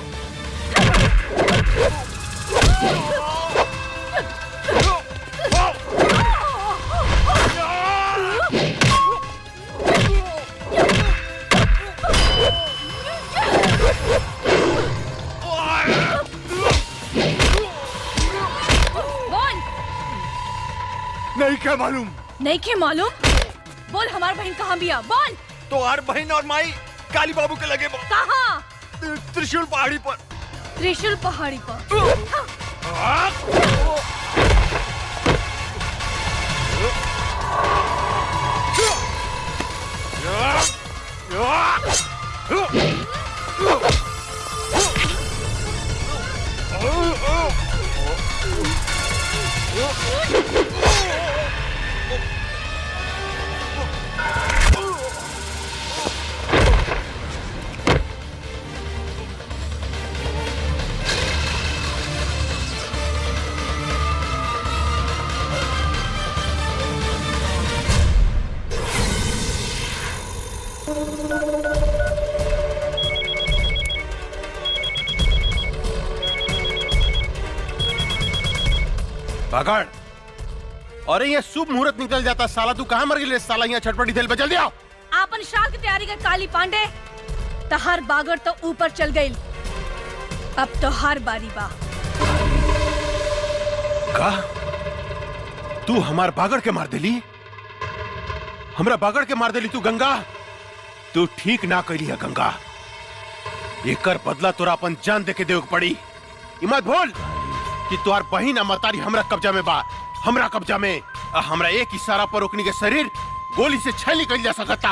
नहीं खे मालूम। नहीं खे मालूम? बोल हमार बहन कहाँ बिया? बोल। तो हर बहन और माई काली बाबू के लगे कहाँ? त्रिशूल पहाड़ी पर। त्रिशूल पहाड़ी पर। पकड़। अरे ये शुभ मुहूर्त निकल जाता, साला तू कहाँ मर गई साला, यहाँ छटपटी थैल पे जल्दी आओ। आपन श्राद्ध की तैयारी कर काली पांडे। तहार बागर तो ऊपर चल गई, अब तो हर बारी बा। का तू हमार बागड़ के मार देली? हमरा बागड़ के मार देली तू गंगा? तू ठीक ना कैली है गंगा, एकर बदला तोरा अपन जान दे के देव पड़ी। मत भूल कि तोहार बहिन मतारी हमरा कब्जा में बा, हमरा कब्जा में। हमरा एक इशारा पर ओकनी के शरीर गोली से छेली कर जा सकता।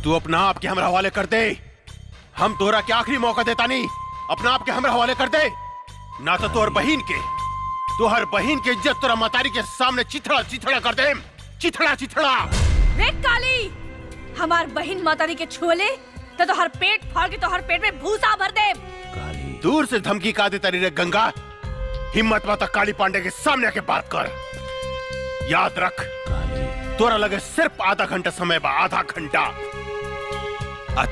तू अपना आप के हमरा हवाले कर दे, हम तोरा के आखिरी मौका देता नहीं। अपना आप के हमरा हवाले कर दे, ना तो तोहर बहिन के इज्जत तोरा मतारी के सामने चिथड़ा चिथड़ा कर दे, चिथड़ा चिथड़ा। रे काली, हमार बहिन मातारी के छुले तो हर पेट फाड़ के तो हर पेट में भूसा भर दे। दूर से धमकी का देता रे गंगा, हिम्मत माता काली पांडे के सामने आके बात कर। याद रख, तोरा लगे सिर्फ आधा घंटा समय बा, आधा घंटा।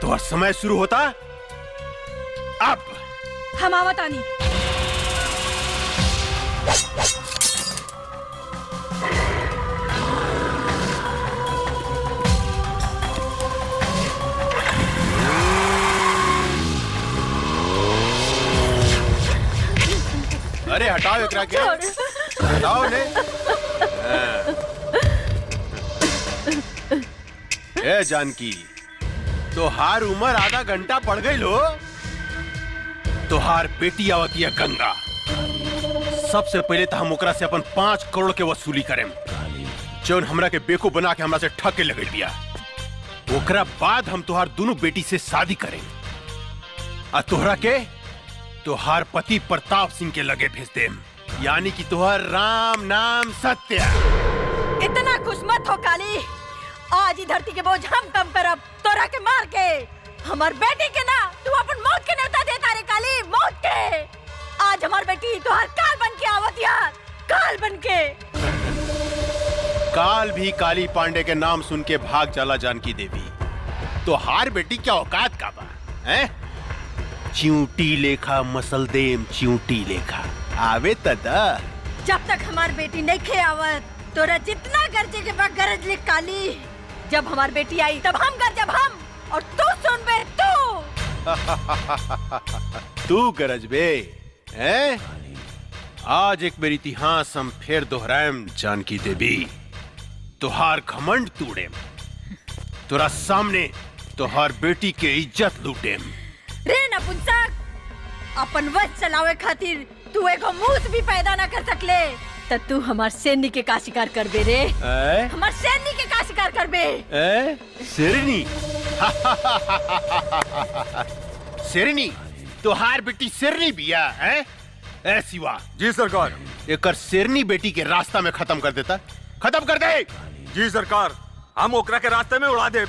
तोहर समय शुरू होता अब। हम आवतानी। अरे हटाओ एकरा के, हटाओ ने। ए जानकी, तोहार उम्र आधा घंटा पड़ गई लो। तोहार बेटी आवती है गंगा, सबसे पहले तो हम ओकरा से अपन 5 करोड़ के वसूली करें, जौन हमरा के बेकूफ बना के हमरा से ठके लगे दिया। ओकरा बाद हम तोहार दोनों बेटी से शादी करें। आ तोहरा के तोहार पति प्रताप सिंह के लगे भेज देम, यानी कि तोहर राम नाम सत्य। इतना खुश मत हो काली, आज ही धरती के बोझ हम कम करब तोरा के मार के। हमार बेटी के ना तू अपन मौत के न्योता देता रे काली, मौत के। आज हमार बेटी तोहार काल बन के आवत यार, काल बन के। काल भी काली पांडे के नाम सुन के भाग चला जानकी देवी। तो हार बेटी क्या औकात का बा हैं? चिंटी लेखा मसलदेम चिंटी लेखा आवे तदा। जब तक हमार बेटी नहीं खे आवत तोरा जितना गरजे के बाद गरज ले काली। जब हमार बेटी आई तब हम गरजब हम, और तू सुन बे तू। तू गरज बे हैं? आज एक बार इतिहास हम फिर दोहराएम जानकी देवी। तोहार घमंड तोड़ेम, तोरा सामने तोहार बेटी के इज्जत लूटेम। रे नपुंसक, अपन वश चलावे खातिर तू एगो मूस भी पैदा न कर सकले, त तू हमार सैनिक के का शिकार कर बे रे। हमार सैनिक के का शिकार कर बे। शेरनी शेरनी तोहार बेटी शेरनी बिया हैं? ए शिवा। जी सरकार। एकर शेरनी बेटी के रास्ता में खत्म कर देता, खत्म कर दे। जी सरकार, हम ओकरा के रास्ते में उड़ा दे।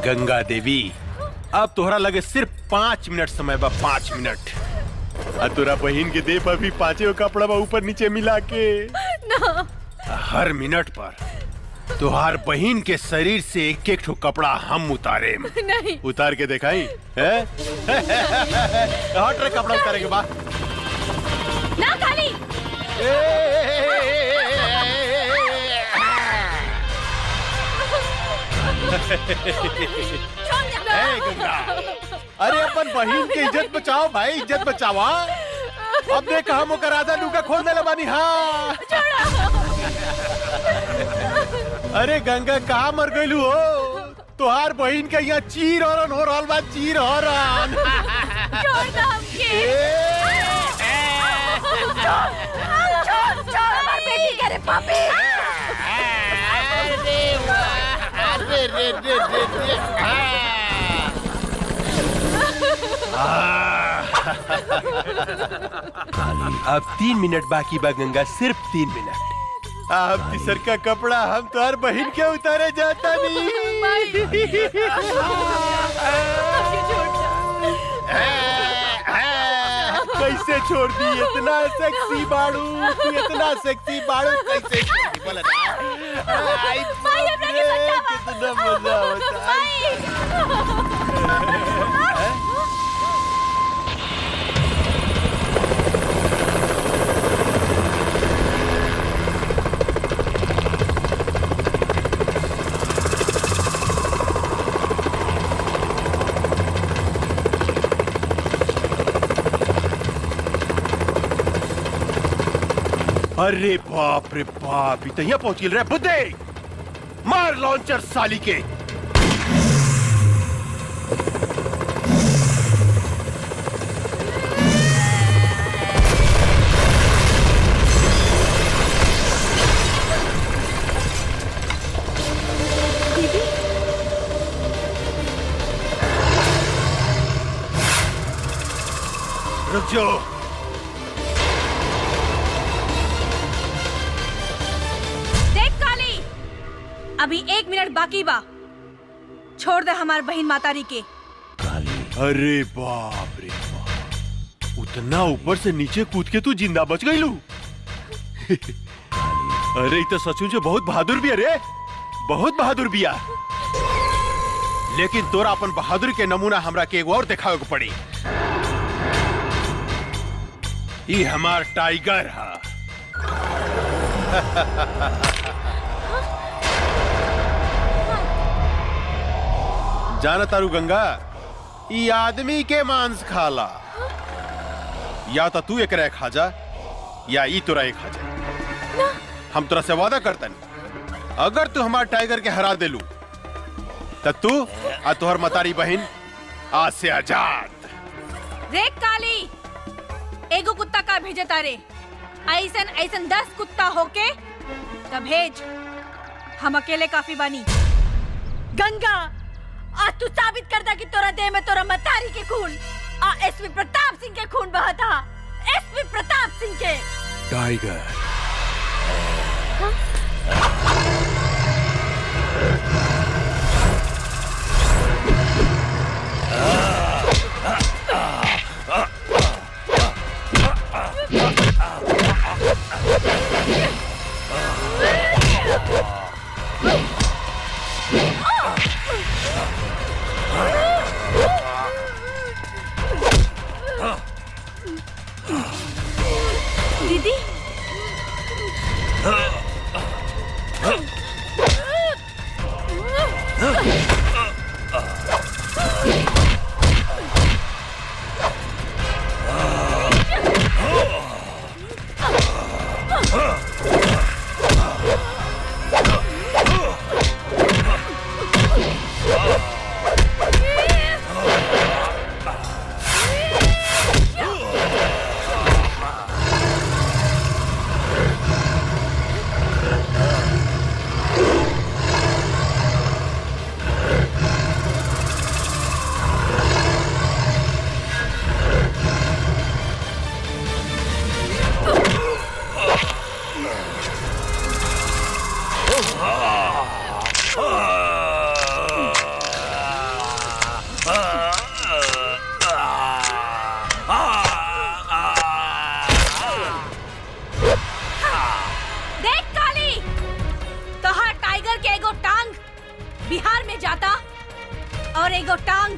गंगा देवी, अब तोहरा लगे सिर्फ 5 मिनट समय बा, 5 मिनट। और तोरा बहन के देह पर भी 5 कपड़ा बा ऊपर नीचे मिला के ना। हर मिनट पर तोहार बहन के शरीर से एक एक ठो कपड़ा हम उतारे। नहीं। उतार के दिखाई है? हट रे, कपड़ा उतारे के बाद ना काली। गंगा, अरे अपन बहन की इज्जत बचाओ भाई, इज्जत बचावा। अब देख हम ओकर आधा लुका खोल देले बानी। हाँ अरे गंगा कहाँ मर गइलू हो? तोहार बहन के यहाँ चीर हरन हो रहल बा, चीर हरन। छोड़ दो हमके। छोड़ हमार बेटी के रे पापी। अब 3 मिनट बाकी बा गंगा, सिर्फ 3 मिनट। अब तीसर का कपड़ा हम तोहर बहन के उतारे जाता नहीं। कैसे छोड़ दी? इतना सेक्सी बाड़ू, तू इतना सेक्सी बाड़ू, कैसे छोड़ दी? बोला ना। कितना मजा होता है। अरे बाप रे बाप, इतना पहुंच गए रे बुद्धे। मार लॉन्चर साली के। रुक जाओ। अभी 1 मिनट बाकी बा। छोड़ दे हमार बहन मातारी के। अरे बाप रे बाप, उतना ऊपर से नीचे कूद के तू जिंदा बच गई लू। अरे तो सचमुच बहुत बहादुर भी, अरे बहुत बहादुर बिया। लेकिन तोरा अपन बहादुर के नमूना हमरा के एगो और दिखावे को पड़ी। ये हमार टाइगर है। जाना तारू गंगा, ये आदमी के मांस खाला। या तो तू एकरा खा जा या ई तोरा एक खा जा। हम तोरा से वादा करतन, अगर तू हमार टाइगर के हरा देलू तो तू आ तोहर मतारी बहन आज से आजाद। देख काली, एगो कुत्ता का भेजे तारे, ऐसन ऐसन 10 कुत्ता होके तब भेज। हम अकेले काफी बानी। गंगा, आज तू साबित कर दा कि तोरा देह में तोरा मतारी के खून आ एसपी प्रताप सिंह के खून बहा था। एसपी प्रताप सिंह के। टाइगर दीदी, देख काली, तोहार टाइगर के एगो टांग बिहार में जाता और एगो टांग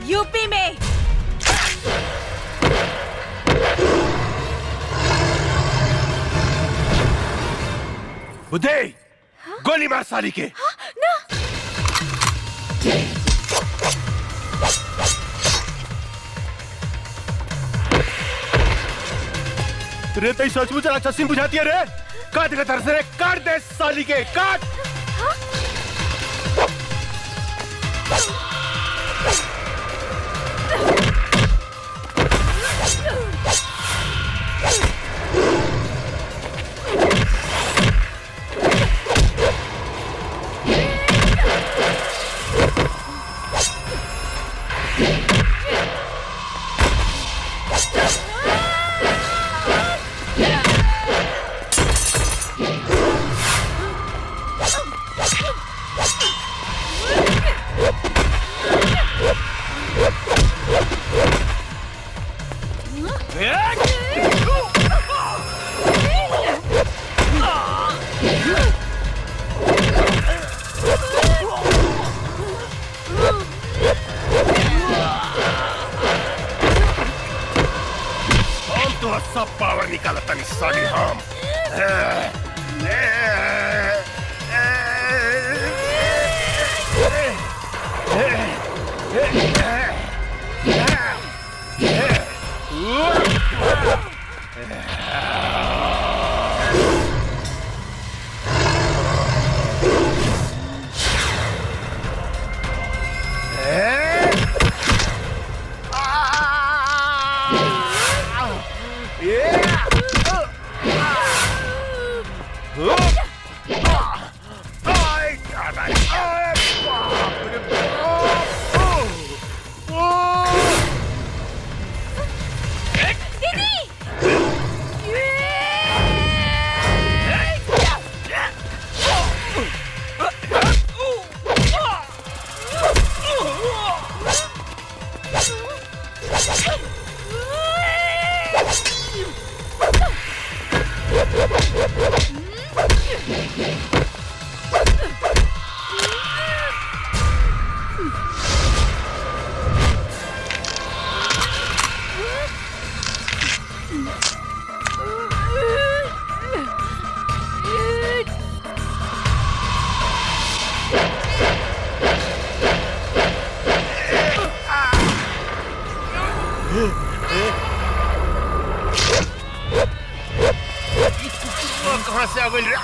यूपी में। उदय, गोली मार साली के। ना, रे तई सचमुच राक्षसी बुझाती है रे। काट के तरस रे, काट दे साली के, काट। सब पावर निकाला तनी साली हम। कहाँ से आ गई रे?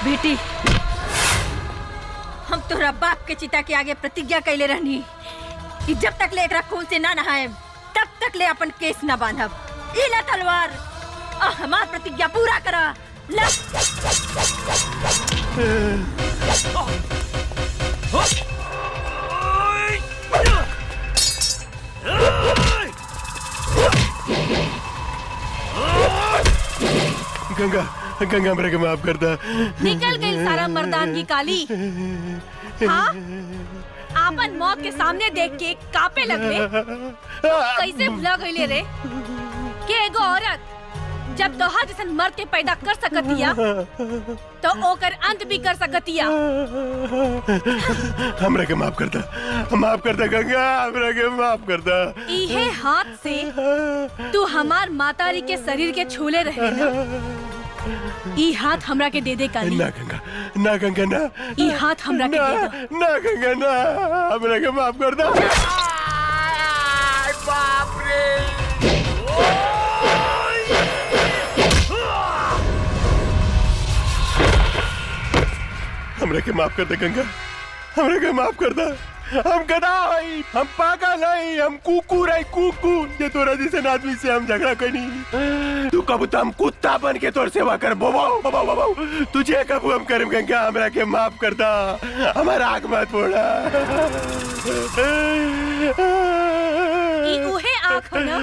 बेटी, हम तोरा बाप के चिता के आगे प्रतिज्ञा कैले रहनी कि जब तक ले एकरा खून से ना नहाए तब तक ले अपन केस ना बांधब। ई ला तलवार आ हमार प्रतिज्ञा पूरा करा। ला गंगा, गंगा मेरे को माफ कर दा। निकल गई सारा मर्दानगी काली। हाँ, आपन मौत के सामने देख के कापे लगले। कैसे भुला गईले रे कि एगो औरत जब तोहार जैसन मर्द के पैदा कर सकतिया तो ओकर अंत भी कर सकतिया। हमरा के माफ कर दा, माफ कर दा गंगा, हमरा के माफ कर दा। इहे हाथ से तू हमार मातारी के शरीर के छूले रहे ना। ई हाथ हमरा के दे दे काली। ना गंगा, ना गंगा ना। ई हाथ हमरा के दे दे। ना गंगा ना, हमरा के माफ कर दा। बाप रे! हमरा के माफ कर दे गंगा, हमरा के माफ कर दा। हम गधा हई, हम पागल हई, हम कुकुर हई, कुकुर। ये तोरा जैसे आदमी से हम झगड़ा करी। तू कब तो हम कुत्ता बन के तोर सेवा कर। बोबाओ बोबाओ बोबाओ, तुझे कब हम करम गंगा, हमरा के माफ कर दा। हमारा आग मत फोड़ा। ई उहे आँख हो ना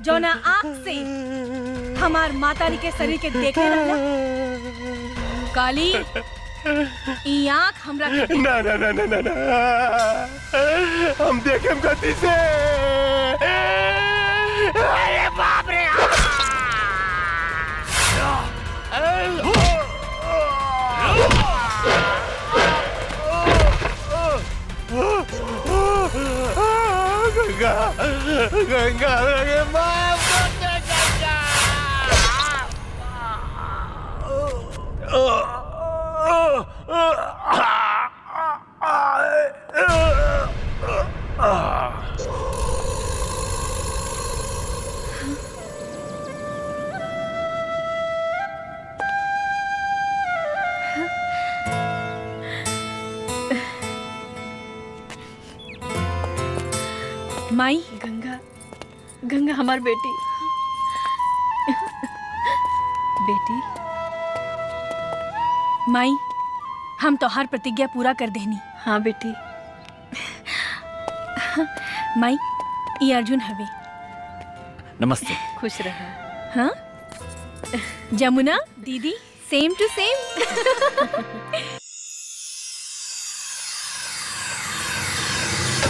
जो ना आँख से हमार मातारी के शरीर के देखे रहला। काली, ई आँख हमरा के ना ना ना ना ना ना, हम देखेम गति से। अरे बाप रे! गंगा, गंगा, गंगा माफ कर दे माई। गंगा, गंगा हमार बेटी। बेटी, माई, हम तोहार प्रतिज्ञा पूरा कर देनी। हाँ बेटी। माई, ये अर्जुन हवे। नमस्ते। खुश रहा। हाँ, जमुना दीदी, सेम टू सेम।